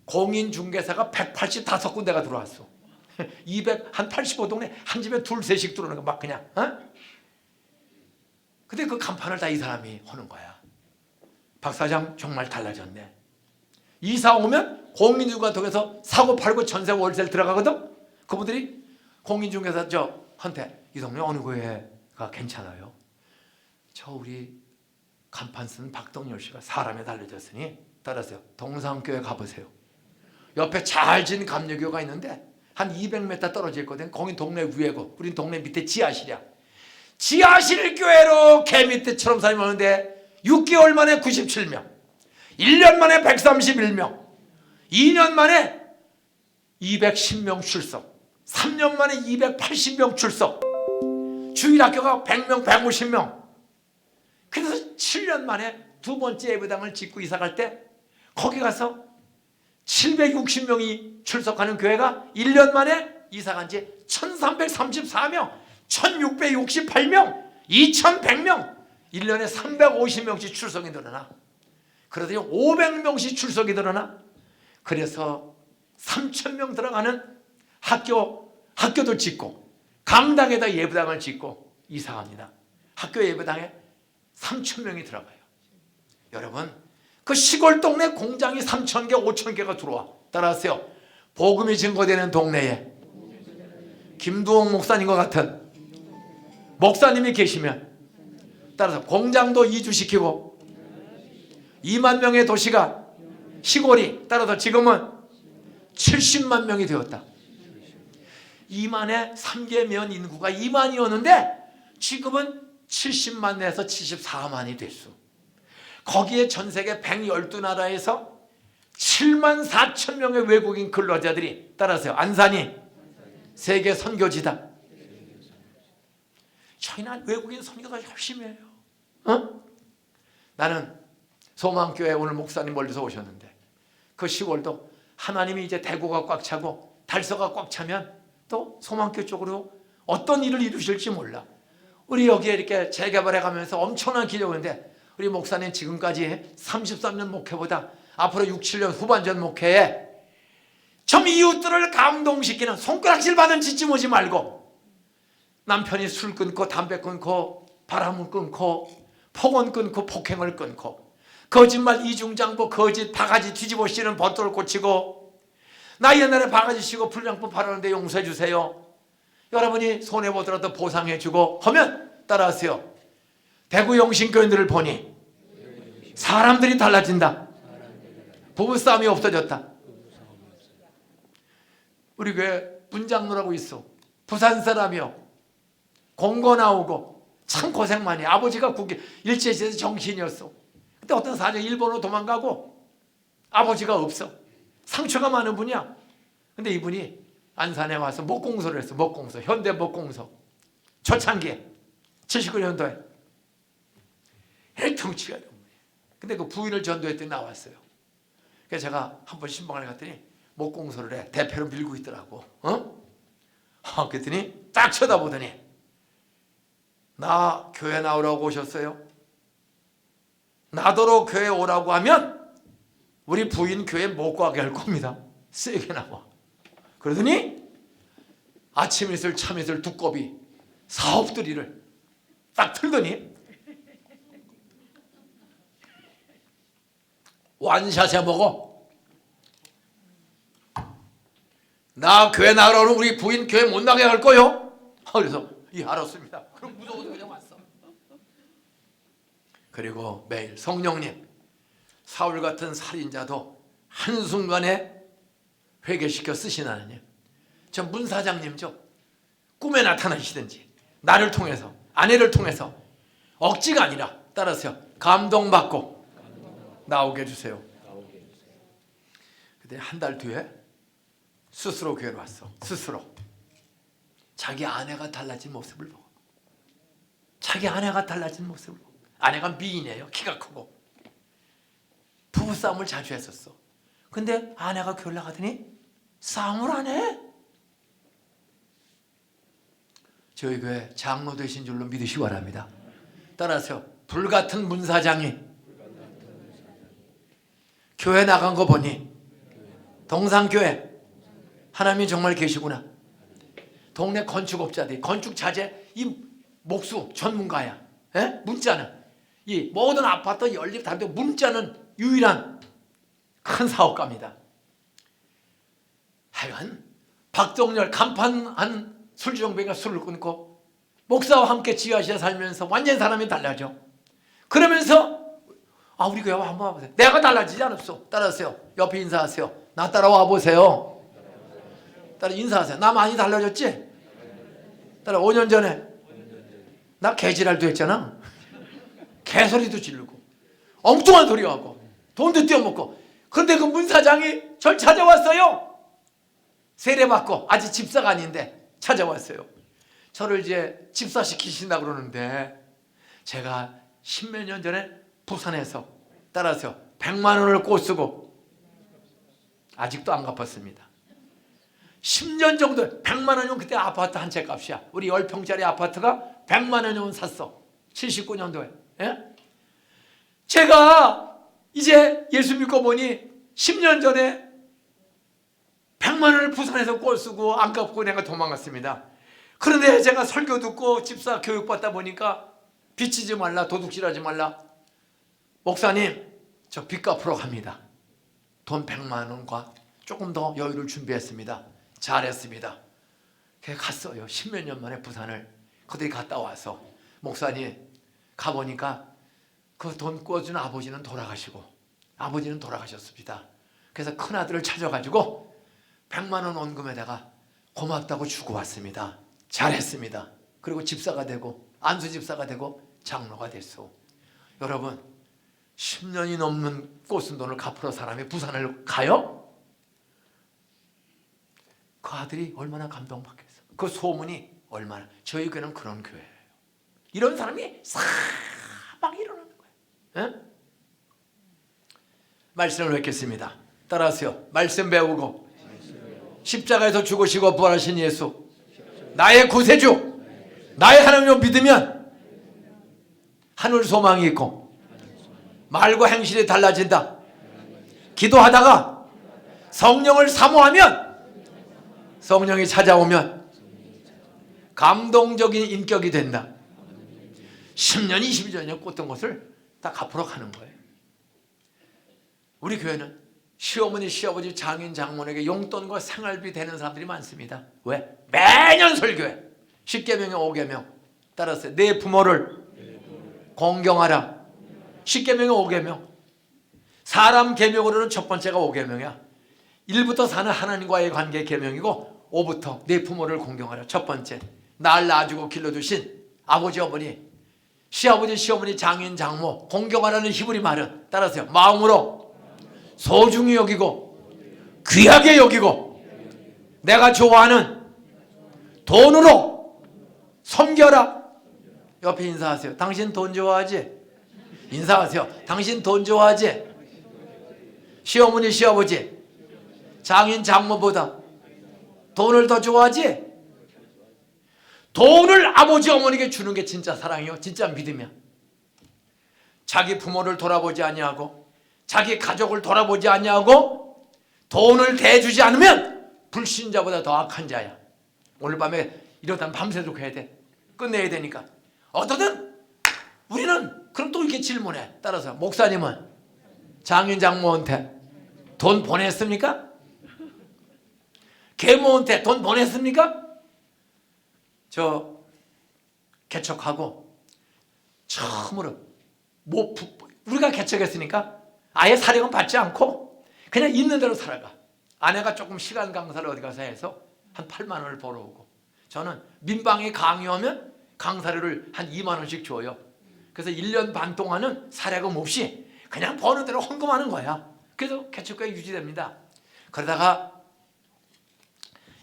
공인중개사가 185군데가 들어왔어. 285동네 한 집에 둘 셋씩 들어오는 거 막 그냥. 근데 그 간판을 다 이 사람이 하는 거야. 박 사장 정말 달라졌네. 이사 오면 공인중개사 통해서 사고 팔고 전세 월세를 들어가거든. 그분들이 공인중개사 저한테 이 동네 어느 교회가 괜찮아요? 저 우리 간판 쓴 박동열 씨가 사람이 달라졌으니 따라서요. 동산교회 가보세요. 옆에 잘 진 감리교가 있는데 한 200m 떨어져 있거든. 거긴 동네 위에고 우린 동네 밑에 지하실이야. 지하실 교회로 개 밑에처럼 사람이 오는데 6개월 만에 97명, 1년 만에 131명, 2년 만에 210명 출석, 3년 만에 280명 출석, 주일학교가 100명, 150명. 그래서 7년 만에 두 번째 예배당을 짓고 이사갈 때 거기 가서 760명이 출석하는 교회가 1년 만에 이사간 지 1334명, 1668명, 2100명, 1년에 350명씩 출석이 늘어나. 그러더니 500명씩 출석이 늘어나. 그래서 3000명 들어가는 학교도 짓고 강당에다 예배당을 짓고 이사합니다. 학교 예배당에 3000명이 들어가요. 여러분, 그 시골 동네 공장이 3000개, 5000개가 들어와. 따라하세요. 복음이 증거되는 동네에 김두홍 목사님과 같은 목사님이 계시면 따라서 공장도 이주시키고 2만 명의 도시가 시골이 따라서 지금은 70만 명이 되었다. 2만의 3개면 인구가 2만이었는데 지금은 70만 내에서 74만이 됐어. 거기에 전 세계 112나라에서 7만 4천 명의 외국인 근로자들이 따라서요. 안산이 세계 선교지다. 저희는 외국인 선교사 열심히 해요. 어? 나는 소망교회 오늘 목사님 멀리서 오셨는데 그 10월도 하나님이 이제 대구가 꽉 차고 달서가 꽉 차면 또 소망교회 쪽으로 어떤 일을 이루실지 몰라. 우리 여기에 이렇게 재개발해 가면서 엄청난 기적인데 우리 목사님 지금까지 33년 목회보다 앞으로 6, 7년 후반전 목회에 좀 이웃들을 감동시키는 손가락질 받은 짓좀 오지 말고 남편이 술 끊고 담배 끊고 바람을 끊고 폭언 끊고 폭행을 끊고 거짓말 이중장부 거짓 바가지 뒤집어 씌는 벗돌 고치고 나 옛날에 바가지 씌고 불량품 팔았는데 용서해 주세요. 여러분이 손해보더라도 보상해 주고 하면 따라하세요. 대구 영신교인들을 보니 사람들이 달라진다. 부부싸움이 없어졌다. 우리 교회 문장로라고 있어. 부산 사람이요. 공고 나오고 참 고생 많이. 아버지가 일제시대 정신이었어. 근데 어떤 사람이 일본으로 도망가고 아버지가 없어. 상처가 많은 분이야. 근데 이분이 안산에 와서 목공소를 했어. 목공소. 현대 목공소. 초창기에 79년도에 헬통치가 있는 분이야. 근데 그 부인을 전도했더니 나왔어요. 그래서 제가 한번 신방을 갔더니 목공소를 해. 대표로 밀고 있더라고. 그랬더니 딱 쳐다보더니 나 교회 나오라고 오셨어요? 나더러 교회 오라고 하면 우리 부인 교회 못 가게 할 겁니다. 세게 나와. 그러더니 아침 이슬 참 이슬 두꺼비 사업들이를 딱 틀더니 완샷해 먹어. 나 교회 나가라고 우리 부인 교회 못 나게 할 거요? 그래서 알았습니다. 그럼 무서워서 그냥 왔어. 그리고 매일 성령님 사울 같은 살인자도 한순간에 회개시켜 쓰신 하나님, 저 문사장님죠. 꿈에 나타나시든지 나를 통해서 아내를 통해서 억지가 아니라 따라서요 감동받고 나오게 해주세요. 그때 한 달 뒤에 스스로 교회로 왔어. 스스로 자기 아내가 달라진 모습을 보고, 자기 아내가 달라진 모습을 보고, 아내가 미인이에요. 키가 크고 부부싸움을 자주 했었어. 근데 아내가 교회 나가더니 싸움을 안 해. 저희 교회 장로 되신 줄로 믿으시기 바랍니다. 따라서 불같은 문사장이 교회 나간 거 보니 동산교회 하나님이 정말 계시구나. 동네 건축업자들이 건축 자재 이 목수 전문가야. 에? 문자는 이 모든 아파트 연립 다른데 문자는 유일한 큰 사업가입니다. 하여간 박동열 간판한 술주정뱅이가 술을 끊고 목사와 함께 지하실에 살면서 완전 사람이 달라져. 그러면서 우리 교회 한번 와보세요. 내가 달라지지 않았어. 따라하세요. 옆에 인사하세요. 나 따라와 보세요. 따라 인사하세요. 나 많이 달라졌지? 따라 5년 전에 나 개지랄도 했잖아. 개소리도 지르고 엉뚱한 소리 하고 돈도 떼어먹고. 그런데 그 문사장이 절 찾아왔어요. 세례받고 아직 집사가 아닌데 찾아왔어요. 저를 이제 집사시키신다 그러는데 제가 십몇 년 전에 부산에서 따라서 100만 원을 꼬쓰고 아직도 안 갚았습니다. 10년 정도 100만 원이면 그때 아파트 한 채 값이야. 우리 10평짜리 아파트가 100만 원이면 샀어. 79년도에. 예? 제가 이제 예수 믿고 보니 10년 전에 100만 원을 부산에서 꼴쓰고 안 갚고 내가 도망갔습니다. 그런데 제가 설교 듣고 집사 교육 받다 보니까 빚지지 말라, 도둑질하지 말라. 목사님, 저 빚 갚으러 갑니다. 돈 100만 원과 조금 더 여유를 준비했습니다. 잘했습니다. 그래서 갔어요. 10몇 년 만에 부산을 그들이 갔다 와서 목사님 가보니까 그 돈 꿔준 아버지는 돌아가시고 아버지는 돌아가셨습니다. 그래서 큰아들을 찾아가지고 100만 원 원금에다가 고맙다고 주고 왔습니다. 잘했습니다. 그리고 집사가 되고 안수 집사가 되고 장로가 됐어. 여러분 10년이 넘는 꽂은 돈을 갚으러 사람이 부산을 가요? 그 아들이 얼마나 감동받겠어. 그 소문이 얼마나. 저희 교회는 그런 교회예요. 이런 사람이 막 일어나는 거예요. 에? 말씀을 뵙겠습니다. 따라하세요. 말씀 배우고 십자가에서 죽으시고 부활하신 예수, 나의 구세주, 나의 하나님을 믿으면 하늘 소망이 있고 말과 행실이 달라진다. 기도하다가 성령을 사모하면, 성령이 찾아오면 감동적인 인격이 된다. 10년 20년이 꽂던 것을 다 갚으러 가는 거예요. 우리 교회는 시어머니 시아버지 장인 장모에게 용돈과 생활비 되는 사람들이 많습니다. 왜? 매년 설교해. 10계명에 5계명 따라서 내 부모를 공경하라. 10계명에 5계명. 사람 계명으로는 첫 번째가 5계명이야. 1부터 4는 하나님과의 관계 계명이고 5부터 내 부모를 공경하라. 첫 번째, 날 낳아주고 길러주신 아버지 어머니, 시아버지 시어머니 장인 장모 공경하라는 히브리 말은 따라서요, 마음으로 소중히 여기고 귀하게 여기고 내가 좋아하는 돈으로 섬겨라. 옆에 인사하세요. 당신 돈 좋아하지? 인사하세요. 당신 돈 좋아하지? 시어머니 시아버지 장인 장모보다 돈을 더 좋아하지? 돈을 아버지 어머니에게 주는 게 진짜 사랑이요, 진짜 믿음이야. 자기 부모를 돌아보지 아니하고 자기 가족을 돌아보지 아니하고 돈을 대주지 않으면 불신자보다 더 악한 자야. 오늘 밤에 이러다 밤새도록 해야 돼. 끝내야 되니까. 어떠든 우리는 그럼 또 이렇게 질문해. 따라서 목사님은 장인 장모한테 돈 보냈습니까? 계모한테 돈 보냈습니까? 저 개척하고 처음으로 우리가 개척했으니까 아예 사령은 받지 않고 그냥 있는 대로 살아가. 아내가 조금 시간 강사를 어디 가서 해서 한 8만 원을 벌어오고, 저는 민방위 강요하면 강사료를 한 2만 원씩 줘요. 그래서 1년 반 동안은 사례금 없이 그냥 버는 대로 헌금하는 거야. 그래서 개척교회 유지됩니다. 그러다가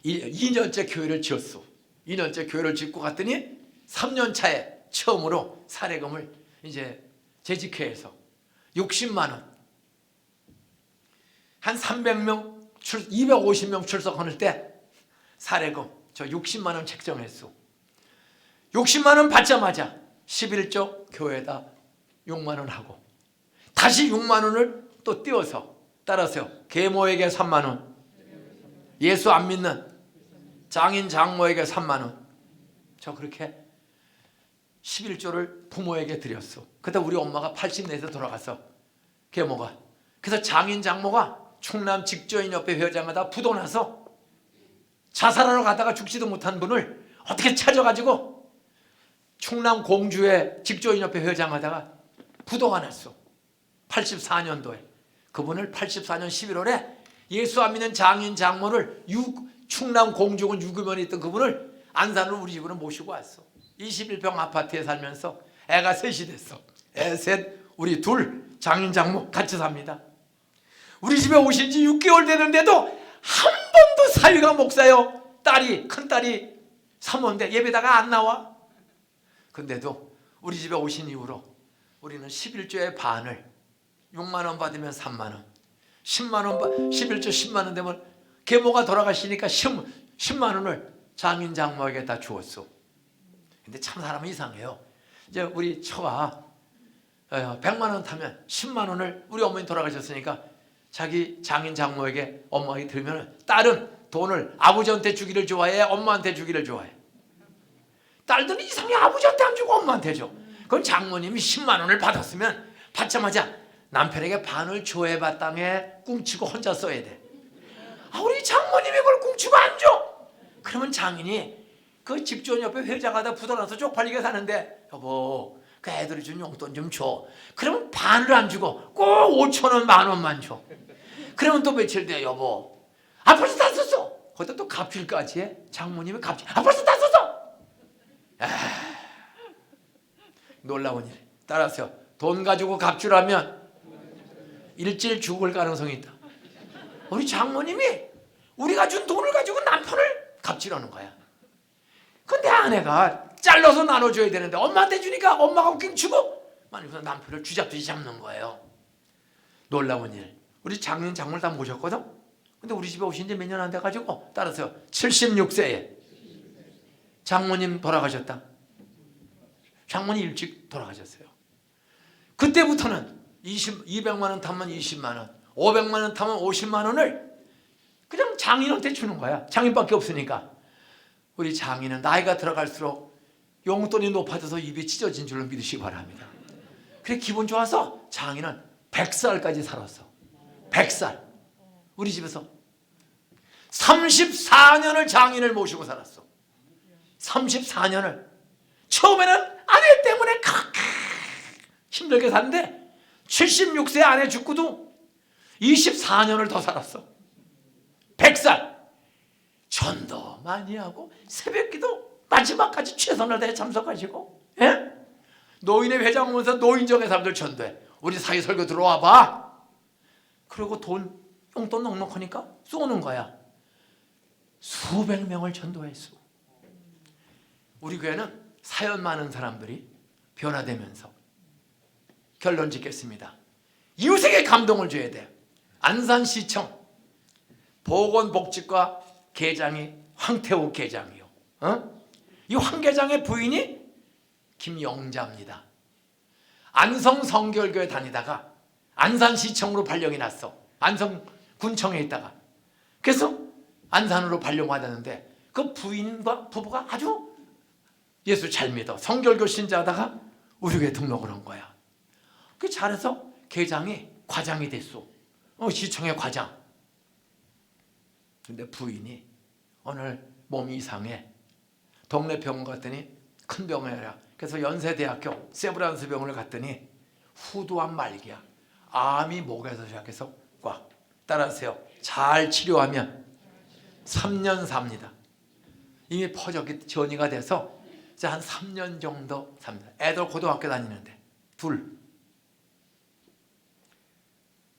2년째 교회를 지었어. 2년째 교회를 짓고 갔더니 3년 차에 처음으로 사례금을 이제 재직회에서 60만 원, 한 300명, 250명 출석하는 때 사례금 저 60만 원 책정했어. 60만 원 받자마자 11조 교회에다 6만 원 하고 다시 6만 원을 또 띄워서, 따라서요, 계모에게 3만 원, 예수 안 믿는 장인 장모에게 3만 원, 저 그렇게 11조를 부모에게 드렸어. 그때 우리 엄마가 84세 돌아갔어, 계모가. 그래서 장인 장모가 충남 직조인협회 회장하다 부도나서 자살하러 가다가 죽지도 못한 분을 어떻게 찾아가지고 충남 공주의 직조인협회 회장하다가 부도가 났어. 84년도에. 그분을 84년 11월에 예수 안 믿는 장인 장모를 충남 공주군 유교면에 있던 그분을 안산으로 우리 집으로 모시고 왔어. 21평 아파트에 살면서 애가 셋이 됐어. 애 셋, 우리 둘, 장인 장모 같이 삽니다. 우리 집에 오신 지 6개월 되는데도 한 번도 사위가 목사요, 큰딸이 사모인데 예배다가 안 나와. 근데도 우리 집에 오신 이후로 우리는 11조의 반을 6만 원 받으면 3만 원, 10만 원, 11조 10만 원 되면 계모가 돌아가시니까 10만 원을 장인 장모에게 다 주었어. 근데 참 사람은 이상해요. 이제 우리 처가 100만 원 타면 10만 원을 우리 어머니 돌아가셨으니까 자기 장인 장모에게 엄마에게 들면 딸은 돈을 아버지한테 주기를 좋아해, 엄마한테 주기를 좋아해. 딸들은 이상해, 아버지한테 안 주고 엄마한테 줘. 그럼 장모님이 10만 원을 받았으면 받자마자 남편에게 반을 줘해봐 땅에 꿍치고 혼자 써야 돼. 우리 장모님이 그걸 꿍치고 안 줘. 그러면 장인이 그 집주인 옆에 회장하다 부도나서 쪽팔리게 사는데, 여보 그 애들이 준 용돈 좀 줘. 그러면 반을 안 주고 꼭 5천 원, 만 원만 줘. 그러면 또 며칠 뒤에, 여보 벌써 다 썼어. 거기다 또 갑질까지 해. 장모님이 갑질, 벌써 다 썼어. 놀라운 일. 따라서 돈 가지고 갑질하면 일찍 죽을 가능성이 있다. 우리 장모님이 우리가 준 돈을 가지고 남편을 갑질하는 거야. 근데 아내가 잘라서 나눠줘야 되는데 엄마한테 주니까 엄마가 웃긴 주고 그래서 남편을 쥐잡듯이 잡는 거예요. 놀라운 일. 우리 장인 장모를 다 모셨거든. 근데 우리 집에 오신 지 몇 년 안 돼가지고 따라서 76세에 장모님 돌아가셨다. 장모님 일찍 돌아가셨어요. 그때부터는 200만 원 타면 20만 원, 500만 원 타면 50만 원을 그냥 장인한테 주는 거야. 장인밖에 없으니까. 우리 장인은 나이가 들어갈수록 용돈이 높아져서 입이 찢어진 줄로 믿으시기 바랍니다. 그래 기분 좋아서 장인은 100살까지 살았어. 100살. 우리 집에서 34년을 장인을 모시고 살았어. 34년을. 처음에는 아내 때문에 그렇게 힘들게 샀는데 76세 아내 죽고도 24년을 더 살았어. 100살. 전도 많이 하고 새벽기도 마지막까지 최선을 다해 참석하시고, 예? 노인의 회장 오면서 노인정의 사람들 전도해. 우리 사회 설교 들어와 봐. 그리고 용돈 넉넉하니까 쏘는 거야. 수백 명을 전도했어. 우리 교회는 사연 많은 사람들이 변화되면서 결론 짓겠습니다. 이웃에게 감동을 줘야 돼. 안산시청 보건복지과 계장이 황태우 계장이요. 이 황 계장의 부인이 김영자입니다. 안성 성결교회 다니다가 안산시청으로 발령이 났어. 안성군청에 있다가. 그래서 안산으로 발령받았는데 그 부인과 부부가 아주 예수 잘 믿어. 성결교 신자하다가 우리 교회 등록을 한 거야. 그 잘해서 계장이 과장이 됐어. 시청의 과장. 근데 부인이 오늘 몸이 이상해. 동네 병원 갔더니 큰 병원이라. 그래서 연세대학교 세브란스 병원을 갔더니 후두암 말기야. 암이 목에서 시작해서 꽉. 따라하세요. 잘 치료하면 3년 삽니다. 이미 퍼졌기 전이가 돼서 이제 한 3년 정도 삽니다. 애들 고등학교 다니는데 둘.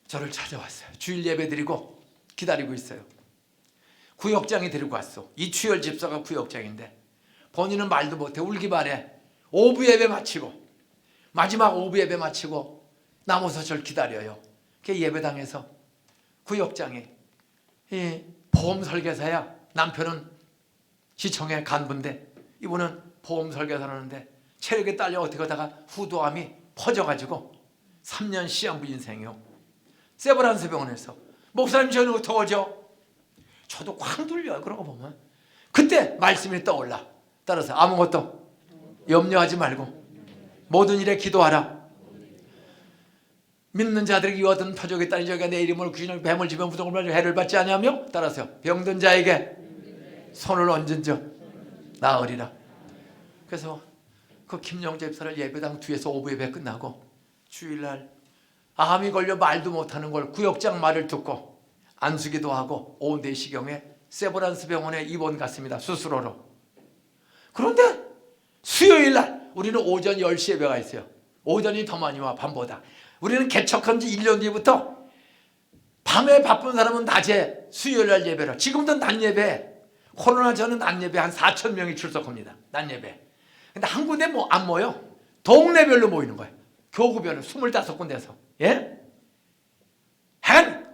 저를 찾아왔어요. 주일 예배 드리고 기다리고 있어요. 구역장이 데리고 왔어. 이추열 집사가 구역장인데 본인은 말도 못해. 울기만 해. 오부 예배 마치고 마지막 오부 예배 마치고 나머서 저를 기다려요. 그 예배당에서 구역장이 보험 설계사야. 남편은 시청에 간부인데 이분은 보험 설계사를 하는데 체력에 딸려 어떻게 하다가 후두암이 퍼져가지고 3년 시한부 인생이요. 세브란스 병원에서 목사님 저는 어떡하죠? 저도 쾅 돌려요. 그런 거 보면 그때 말씀이 떠올라. 따라서 아무것도 염려하지 말고 모든 일에 기도하라. 믿는 자들에게 이와 같은 표적이 있다니 저희가 내 이름을 귀신을 뱀을 집에 무덤을 말려 해를 받지 아니하며 따라서 병든 자에게 손을 얹은 적 나으리라. 그래서 그 김영재 집사를 예배당 뒤에서 오부 예배 끝나고 주일날 암이 걸려 말도 못하는 걸 구역장 말을 듣고 안수기도 하고 오후 4시경에 세브란스 병원에 입원 갔습니다. 수술하러. 그런데 수요일날 우리는 오전 10시 예배가 있어요. 오전이 더 많이 와 밤보다. 우리는 개척한 지 1년 뒤부터 밤에 바쁜 사람은 낮에 수요일날 예배를. 지금도 낮 예배. 코로나 전은 낮 예배 한 4천 명이 출석합니다. 낮 예배. 근데 한 군데 안 모여. 동네별로 모이는 거예요. 교구별로 25군데서. 예?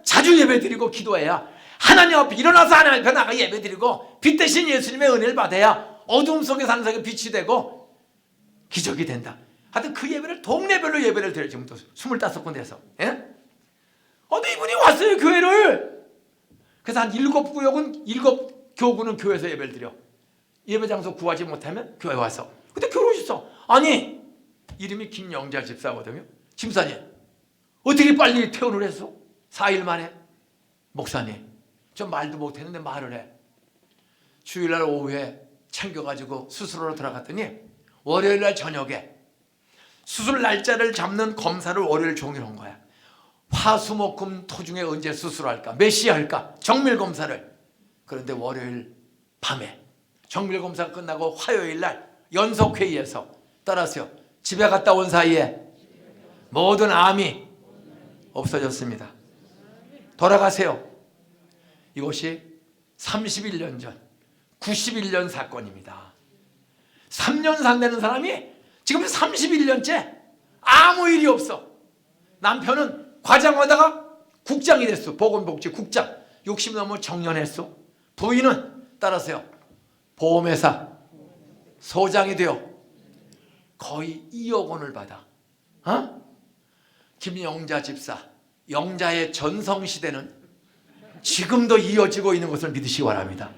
자주 예배 드리고 기도해야 하나님 앞에 일어나서 하나님 앞에 나가 예배 드리고 빛 대신 예수님의 은혜를 받아야 어둠 속에 사는 사람에게 빛이 되고 기적이 된다. 하여튼 그 예배를 동네별로 예배를 드려요. 지금도 25군데에서. 예? 이분이 왔어요 교회를. 그래서 한 7구역은 7교구는 교회에서 예배를 드려. 예배 장소 구하지 못하면 교회 와서. 근데 교회 오셨어. 아니 이름이 김영자 집사거든요. 집사님 어떻게 빨리 퇴원을 했어? 4일 만에. 목사님 저 말도 못했는데 말을 해. 주일날 오후에 챙겨가지고 수술하러 들어갔더니 월요일날 저녁에 수술 날짜를 잡는 검사를 월요일 종일 한 거야. 화수목금 토 중에 언제 수술할까? 몇 시에 할까? 정밀검사를. 그런데 월요일 밤에 정밀검사 끝나고 화요일날 연속회의에서 따라서요. 집에 갔다 온 사이에 모든 암이 없어졌습니다. 돌아가세요. 이것이 31년 전 91년 사건입니다. 3년 산다는 사람이 지금 31년째 아무 일이 없어. 남편은 과장하다가 국장이 됐어. 보건복지국장. 60 넘어 정년했어. 부인은 따라서요, 보험회사 소장이 되어 거의 2억 원을 받아. 김영자 집사, 영자의 전성시대는 지금도 이어지고 있는 것을 믿으시기 바랍니다.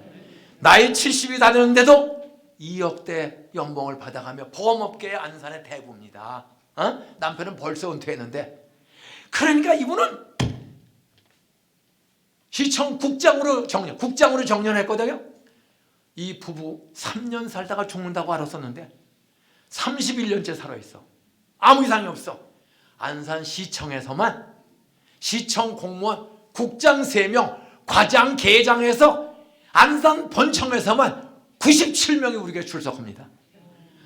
나이 70이 다 되는데도 2억대 연봉을 받아가며 보험업계의 안산의 대부입니다. 남편은 벌써 은퇴했는데, 그러니까 이분은 시청 국장으로 정년했거든요. 이 부부 3년 살다가 죽는다고 알았었는데 31년째 살아있어. 아무 이상이 없어. 안산시청에서만 시청 공무원 국장 3명, 과장, 계장에서 안산 본청에서만 97명이 우리에게 출석합니다.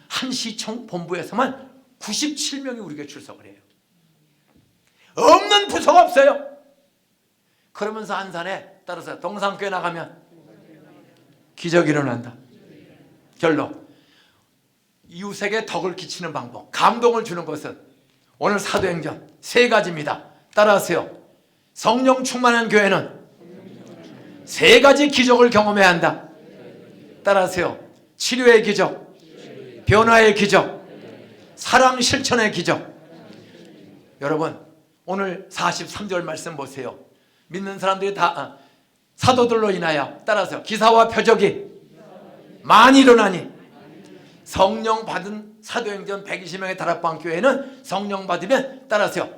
한 시청 본부에서만 97명이 우리에게 출석을 해요. 없는 부서가 없어요. 그러면서 안산에 따라서 동산교회 나가면 기적이 일어난다. 결론, 이웃에게 덕을 끼치는 방법, 감동을 주는 것은 오늘 사도행전 3가지입니다. 따라하세요. 성령 충만한 교회는 3가지 기적을 경험해야 한다. 따라하세요. 치료의 기적, 변화의 기적, 사랑 실천의 기적. 여러분, 오늘 43절 말씀 보세요. 믿는 사람들이 다 사도들로 인하여 따라서 기사와 표적이 많이 일어나니, 성령 받은 사도행전 120명의 다락방 교회는 성령 받으면 따라서요,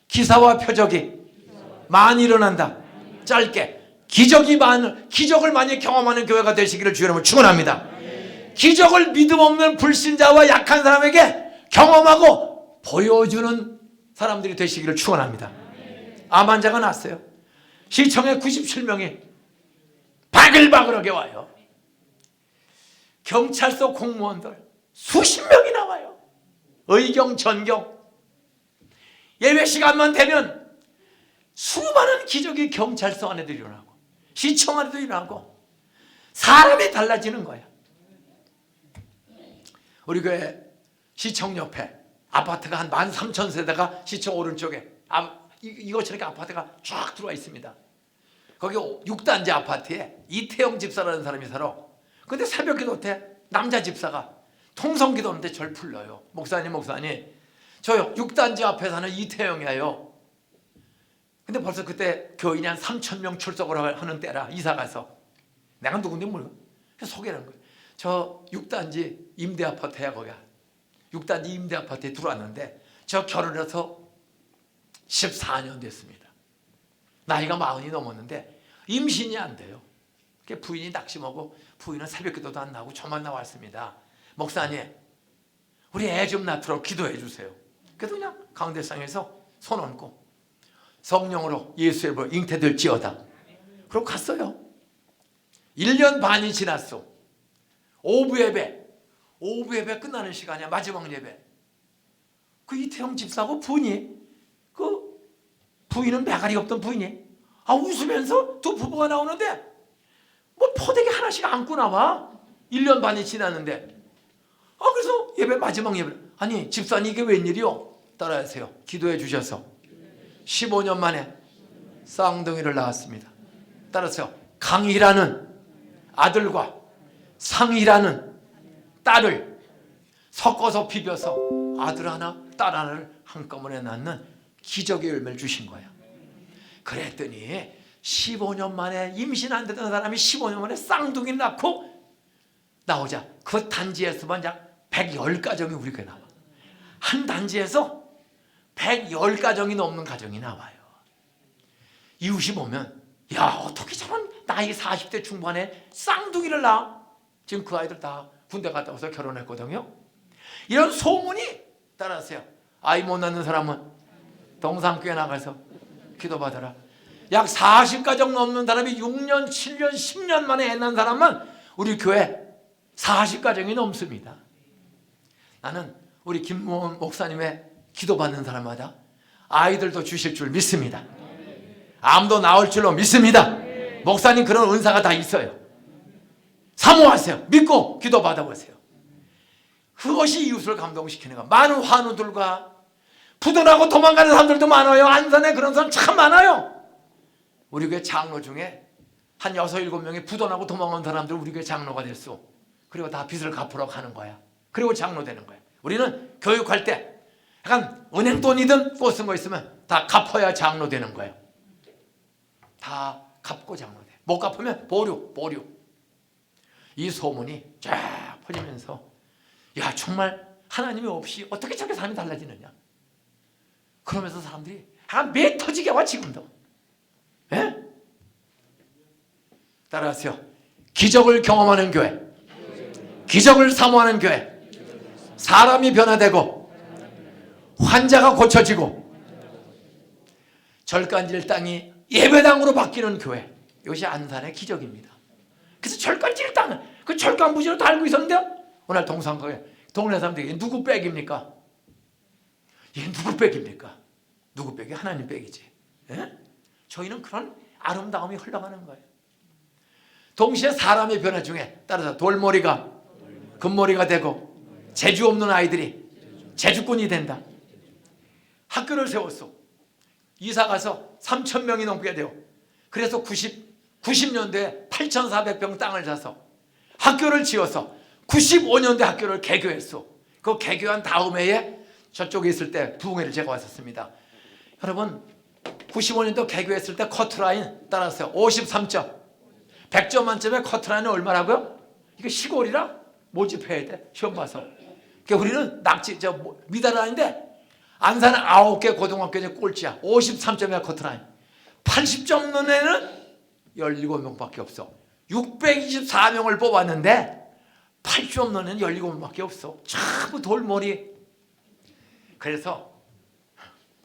기사와 표적이 많이 일어난다. 짧게, 기적을 많이 경험하는 교회가 되시기를 주의 이름으로 축원합니다. 기적을 믿음 없는 불신자와 약한 사람에게 경험하고 보여주는 사람들이 되시기를 축원합니다. 암 환자가 났어요. 시청에 97명이 바글바글하게 와요. 경찰서 공무원들 수십 명이 나와요. 의경, 전경. 예배 시간만 되면 수많은 기적이 경찰서 안에도 일어나고 시청 안에도 일어나고 사람이 달라지는 거야. 우리 교회 시청 옆에 아파트가 한 13,000세대가 시청 오른쪽에 이것처럼 아파트가 쫙 들어와 있습니다. 거기 6단지 아파트에 이태영 집사라는 사람이 살아. 근데 새벽 기도 때 남자 집사가 통성 기도하는데 절 불러요. 목사님 저요 6단지 앞에 사는 이태영이에요. 근데 벌써 그때 교인이 한 3,000명 출석을 하는 때라 이사가서 내가 누군지 모르고 소개를 한 거예요. 저 6단지 임대아파트야. 거기야 6단지 임대아파트에 들어왔는데 저 결혼해서 14년 됐습니다. 나이가 40이 넘었는데 임신이 안 돼요. 부인이 낙심하고 부인은 새벽 기도도 안 나오고 저만 나왔습니다. 목사님, 우리 애 좀 낳도록 기도해 주세요. 그래서 그냥 가운데상에서 손 얹고 성령으로 예수의 볼 잉태될지어다. 그러고 갔어요. 1년 반이 지났어. 오후 예배 끝나는 시간이야. 마지막 예배. 그 이태영 집사하고 부인은 매가리 없던 부인이 웃으면서 두 부부가 나오는데 뭐 포대기 하나씩 안고 나와. 1년 반이 지났는데 그래서 마지막 예배, 아니 집사님 이게 웬일이요? 따라하세요. 기도해 주셔서 15년 만에 쌍둥이를 낳았습니다. 따라서 강희라는 아들과 상희라는 딸을 섞어서 비벼서 아들 하나 딸 하나를 한꺼번에 낳는 기적의 열매를 주신 거야. 그랬더니 15년 만에 임신 안 되던 사람이 15년 만에 쌍둥이를 낳고 나오자 그 단지에서만 약 110가정이 우리 교회 나와. 한 단지에서 110가정이 넘는 가정이 나와요. 이웃이 보면 야 어떻게 저런 나이 40대 중반에 쌍둥이를 낳아. 지금 그 아이들 다 군대 갔다 와서 결혼했거든요. 이런 소문이 따라하세요. 아이 못 낳는 사람은 동산교회 나가서 기도받아라. 약 40가정 넘는 사람이 6년, 7년, 10년 만에 애 낳은 사람은 우리 교회 40가정이 넘습니다. 나는 우리 김모은 목사님의 기도받는 사람마다 아이들도 주실 줄 믿습니다. 암도 나올 줄로 믿습니다. 목사님 그런 은사가 다 있어요. 사모하세요. 믿고 기도받아보세요. 그것이 이웃을 감동시키는 거. 많은 환우들과 부도나고 도망가는 사람들도 많아요. 안산에 그런 사람 참 많아요. 우리 교회 장로 중에 한 6, 7명이 부도나고 도망온 사람들 우리 교회 장로가 됐어. 그리고 다 빚을 갚으러 가는 거야. 그리고 장로 되는 거야. 우리는 교육할 때 약간 은행 돈이든 또 쓴 거 있으면 다 갚아야 장로 되는 거예요. 다 갚고 장로 돼. 못 갚으면 보류. 이 소문이 쫙 퍼지면서 야, 정말 하나님이 없이 어떻게 저렇게 사람이 달라지느냐. 그러면서 사람들이 매 터지게 와 지금도. 예? 따라하세요. 기적을 경험하는 교회, 기적을 사모하는 교회, 사람이 변화되고 환자가 고쳐지고 절간질 땅이 예배당으로 바뀌는 교회, 이것이 안산의 기적입니다. 그래서 절간질 땅을 그 절간 부지로 다 알고 있었는데 오늘 동상거에 동네 사람들이 누구 백입니까? 이게 누구 백입니까? 누구 백이? 하나님 백이지. 예? 저희는 그런 아름다움이 흘러가는 거예요. 동시에 사람의 변화 중에 따라서 돌머리가 금머리가 되고 재주 없는 아이들이 재주꾼이 된다. 학교를 세웠어. 이사 가서 3,000명이 넘게 돼요. 그래서 90년대에 8,400평 땅을 사서 학교를 지어서 95년대 학교를 개교했어. 그 개교한 다음 해에 저쪽에 있을 때 부흥회를 제가 왔었습니다. 여러분 95년도 개교했을 때 커트라인 따라서 53점 100점 만점에 커트라인은 얼마라고요? 이거 시골이라 모집해야 돼. 시험 봐서. 그러니까 우리는 미달라인데 안산 9개 고등학교 중에 꼴찌야. 53점이야 커트라인. 80점 넣은 애는 17명밖에 없어. 624명을 뽑았는데 80점 넣은 애는 17명밖에 없어. 전부 돌머리. 그래서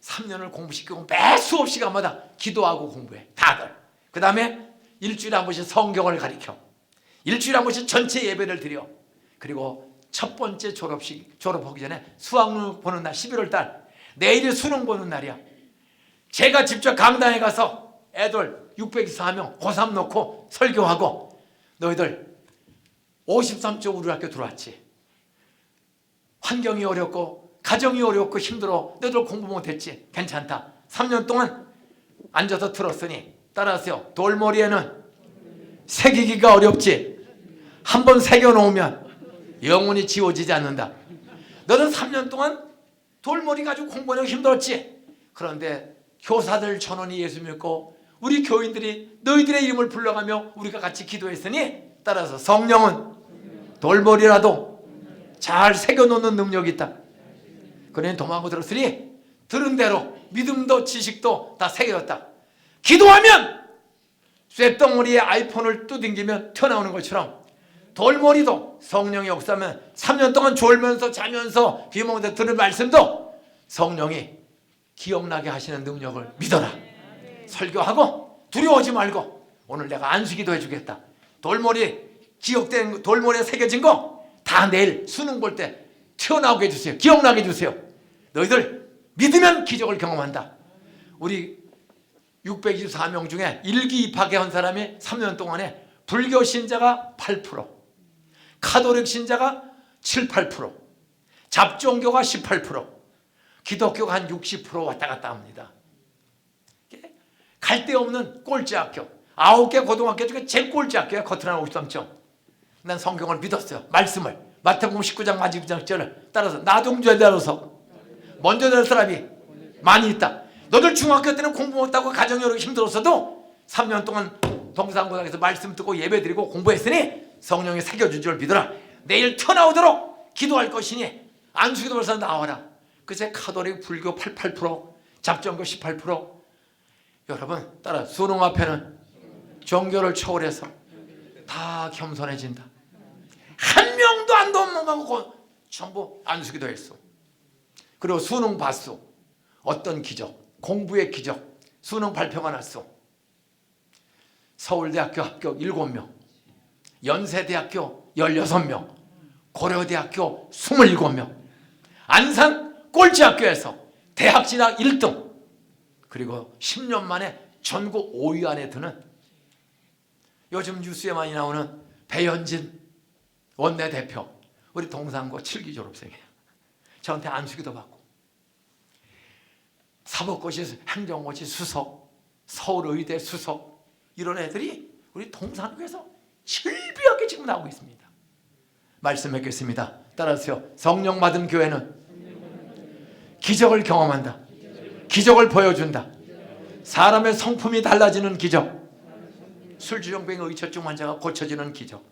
3년을 공부시키고 매 수업 시간마다 기도하고 공부해. 다들. 그 다음에 일주일에 한 번씩 성경을 가르쳐. 일주일에 한 번씩 전체 예배를 드려. 그리고 첫 번째 졸업하기 전에 수학 보는 날 11월 달 내일이 수능 보는 날이야. 제가 직접 강당에 가서 애들 624명 고3 놓고 설교하고 너희들 53쪽 우리 학교 들어왔지. 환경이 어렵고 가정이 어렵고 힘들어. 너희들 공부 못했지. 괜찮다. 3년 동안 앉아서 들었으니 따라하세요. 돌머리에는 새기기가 어렵지. 한번 새겨놓으면 영원히 지워지지 않는다. 너는 3년 동안 돌머리 가지고 공부하려고 힘들었지. 그런데 교사들 1,000원이 예수 믿고 우리 교인들이 너희들의 이름을 불러가며 우리가 같이 기도했으니 따라서 성령은 돌머리라도 잘 새겨놓는 능력이 있다. 그러니 도망고 들었으니 들은 대로 믿음도 지식도 다 새겨졌다. 기도하면 쇳덩어리에 아이폰을 두들기면 튀어나오는 것처럼 돌머리도 성령이 역사하면 3년 동안 졸면서 자면서 비몽대 들은 말씀도 성령이 기억나게 하시는 능력을 믿어라. 설교하고 두려워하지 말고 오늘 내가 안수기도 해주겠다. 돌머리에 기억된 돌머리에 새겨진 거 다 내일 수능 볼 때 튀어나오게 해주세요. 기억나게 해주세요. 너희들 믿으면 기적을 경험한다. 우리 624명 중에 일기 입학한 사람이 3년 동안에 불교 신자가 8%, 카톨릭 신자가 7, 8%, 잡종교가 18%, 기독교가 한 60% 왔다 갔다 합니다. 갈 데 없는 꼴찌 학교. 9개 고등학교 중에 제일 꼴찌 학교야. 커트라인 53점. 난 성경을 믿었어요. 말씀을. 마태복음 19장 29장절을 따라서 나동주에 따라서 먼저 될 사람이 많이 있다. 너들 중학교 때는 공부 못하고 가정이 어렵고 힘들었어도 3년 동안 동산고등학교에서 말씀 듣고 예배 드리고 공부했으니 성령이 새겨준 줄 믿어라. 내일 튀어나오도록 기도할 것이니 안수기도 벌써 나와라. 그새 카톨릭 불교 88%, 잡종교 18%. 여러분 따라 수능 앞에는 종교를 초월해서 다 겸손해진다. 한 명도 안 도망가고 전부 안수기도 했어. 그리고 수능 봤어. 어떤 기적? 공부의 기적. 수능 발표가 났어. 서울대학교 합격 7명, 연세대학교 16명, 고려대학교 27명, 안산 꼴찌학교에서 대학 진학 1등, 그리고 10년 만에 전국 5위 안에 드는 요즘 뉴스에 많이 나오는 배현진 원내대표, 우리 동산고 7기 졸업생이에요. 저한테 안수기도 받고 사법고시 행정고시 수석, 서울의대 수석 이런 애들이 우리 동산고에서 실비하게 지금 나오고 있습니다. 말씀하겠습니다. 따라하세요. 성령 받은 교회는 기적을 경험한다. 기적을 보여준다. 사람의 성품이 달라지는 기적. 술주정병 의처증 환자가 고쳐지는 기적.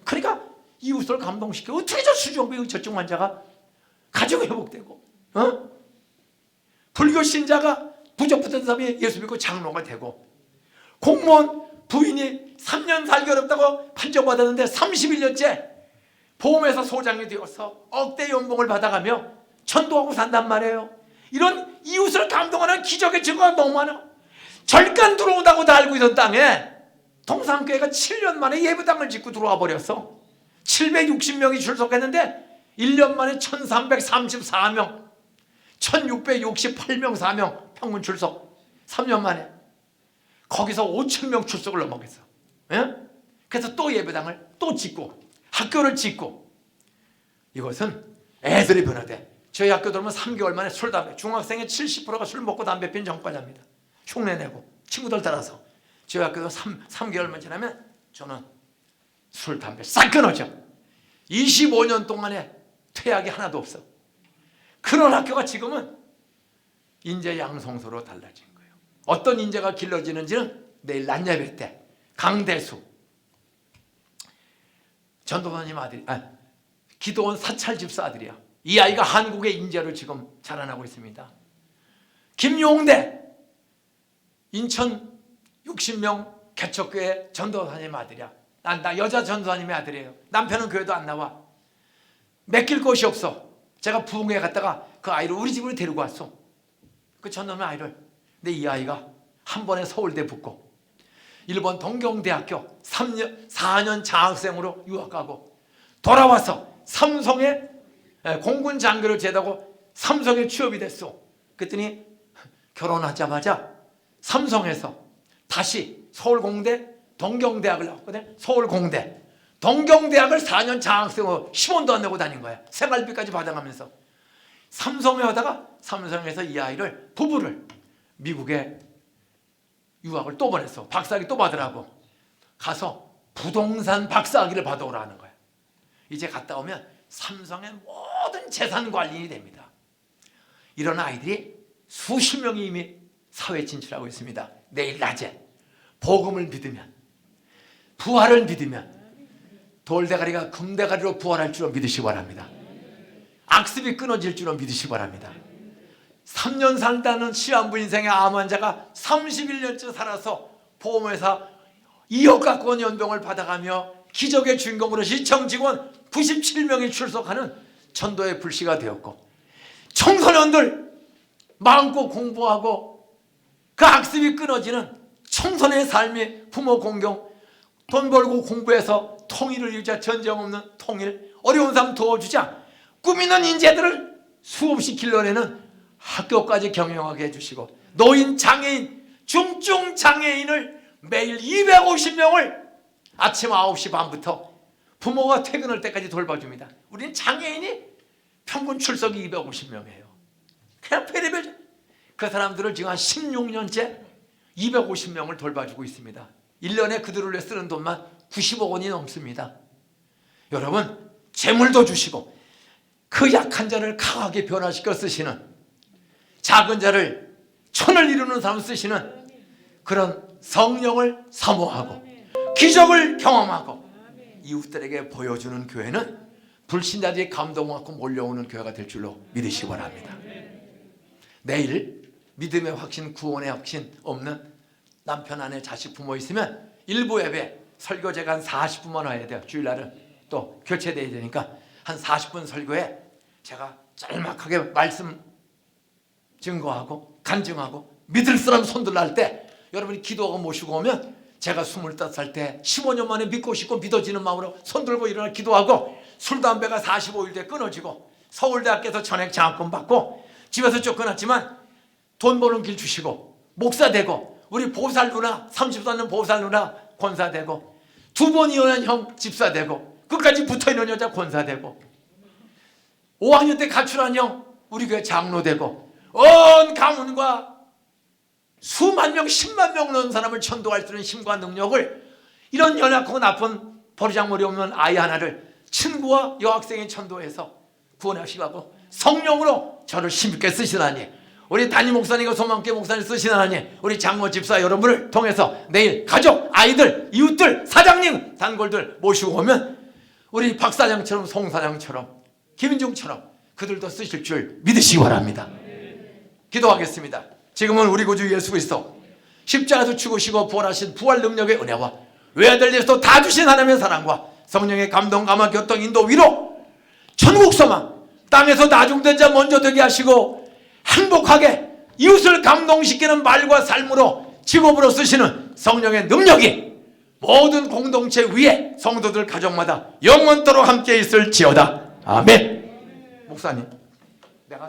그러니까 이웃을 감동시켜 어떻게 저 술주정병 의처증 환자가 가정 회복되고 불교 신자가 부적붙은 사람이 예수 믿고 장로가 되고 공무원 부인이 3년 살기 어렵다고 판정받았는데 31년째 보험회사 소장이 되어서 억대 연봉을 받아가며 전도하고 산단 말이에요. 이런 이웃을 감동하는 기적의 증거가 너무 많아. 절간 들어온다고 다 알고 있던 땅에 동산교회가 7년 만에 예배당을 짓고 들어와 버렸어. 760명이 출석했는데 1년 만에 1334명 1668명 4명 평균 출석 3년 만에 거기서 5,000명 출석을 넘어갔어. 예? 그래서 또 예배당을 또 짓고 학교를 짓고 이것은 애들이 변화돼. 저희 학교 들어오면 3개월 만에 술, 담배 중학생의 70%가 술 먹고 담배 핀 전과자입니다. 흉내내고 친구들 따라서 저희 학교도 3개월만 지나면 저는 술, 담배 싹 끊어져. 25년 동안에 퇴학이 하나도 없어. 그런 학교가 지금은 인재 양성소로 달라진 거예요. 어떤 인재가 길러지는지는 내일 낮예배 때 강대수 전도사님 아들이 기도원 사찰 집사 아들이야. 이 아이가 한국의 인재로 지금 자라나고 있습니다. 김용대 인천 60명 개척교회 전도사님 아들이야. 나 여자 전도사님의 아들이에요. 남편은 교회도 안 나와. 맡길 곳이 없어. 제가 부흥회 갔다가 그 아이를 우리 집으로 데리고 왔어. 그 전도사님 아이를. 근데 이 아이가 한 번에 서울대 붙고 일본 동경대학교 4년 장학생으로 유학 가고 돌아와서 삼성에 공군 장교를 제대하고 삼성에 취업이 됐어. 그랬더니 결혼하자마자 삼성에서 다시 서울공대 동경대학을 나왔거든. 서울공대 동경대학을 4년 장학생으로 10원도 안 내고 다닌 거야. 생활비까지 받아가면서 삼성에 하다가 삼성에서 이 아이를 부부를 미국에 유학을 또 보냈어. 박사학위 또 받으라고 가서 부동산 박사학위를 받아오라는 거야. 이제 갔다 오면 삼성의 모든 재산 관리인이 됩니다. 이런 아이들이 수십 명이 이미 사회에 진출하고 있습니다. 내일 낮에 복음을 믿으면 부활을 믿으면 돌대가리가 금대가리로 부활할 줄로 믿으시기 바랍니다. 악습이 끊어질 줄로 믿으시기 바랍니다. 3년 산다는 시한부 인생의 암 환자가 31년째 살아서 보험회사 2억 가까운 연봉을 받아가며 기적의 주인공으로 시청 직원 97명이 출석하는 전도의 불씨가 되었고 청소년들 마음껏 공부하고 그 악습이 끊어지는 청소년의 삶이 부모 공경 돈 벌고 공부해서 통일을 이루자 전쟁 없는 통일 어려운 삶 도와주자 꿈있는 인재들을 수없이 길러내는 학교까지 경영하게 해주시고 노인 장애인 중증 장애인을 매일 250명을 아침 9시 반부터 부모가 퇴근할 때까지 돌봐줍니다. 우리는 장애인이 평균 출석이 250명이에요. 그냥 페리벨 그 사람들을 지금 한 16년째 250명을 돌봐주고 있습니다. 1년에 그들을 위해 쓰는 돈만 90억 원이 넘습니다. 여러분 재물도 주시고 그 약한 자를 강하게 변화시켜 쓰시는 작은 자를 천을 이루는 사람 쓰시는 그런 성령을 사모하고 기적을 경험하고 이웃들에게 보여주는 교회는 불신자들이 감동받고 몰려오는 교회가 될 줄로 믿으시기 바랍니다. 내일 믿음의 확신 구원의 확신 없는 남편 아내 자식 부모 있으면 일부 예배 설교 제가 한 40분만 와야 돼요. 주일날은 또 교체돼야 되니까 한 40분 설교에 제가 짤막하게 말씀 증거하고 간증하고 믿을 사람 손들라 할 때 여러분이 기도하고 모시고 오면 제가 25살 때 15년 만에 믿고 싶고 믿어지는 마음으로 손들고 일어나 기도하고 술 담배가 45일 돼 끊어지고 서울대학교에서 전액 장학금 받고 집에서 쫓겨났지만 돈 버는 길 주시고 목사 되고 우리 보살 누나 30살 보살 누나 권사 되고 2번 이혼한 형 집사 되고 끝까지 붙어있는 여자 권사 되고 5학년 때 가출한형 우리 교회 장로 되고 온 가문과 수만 명 10만 명 넘는 사람을 천도할 수 있는 힘과 능력을 이런 연약하고 나쁜 버르장머리 없는 아이 하나를 친구와 여학생이 천도해서 구원하시고 성령으로 저를 힘있게 쓰시다니, 우리 담임 목사님과 소망교회 목사님 쓰시다니, 우리 장모 집사 여러분을 통해서 내일 가족, 아이들, 이웃들, 사장님, 단골들 모시고 오면 우리 박 사장처럼 송 사장처럼 김인중처럼 그들도 쓰실 줄 믿으시기 바랍니다. 기도하겠습니다. 지금은 우리 구주 예수 그리스도 십자가에서 죽으시고 부활하신 부활 능력의 은혜와 외아들 예수 다 주신 하나님의 사랑과 성령의 감동, 감화, 교통, 인도, 위로, 천국 소망, 땅에서 나중된 자 먼저 되게 하시고 행복하게 이웃을 감동시키는 말과 삶으로 직업으로 쓰시는 성령의 능력이 모든 공동체 위에 성도들 가정마다 영원토록 함께 있을지어다. 아멘. 목사님.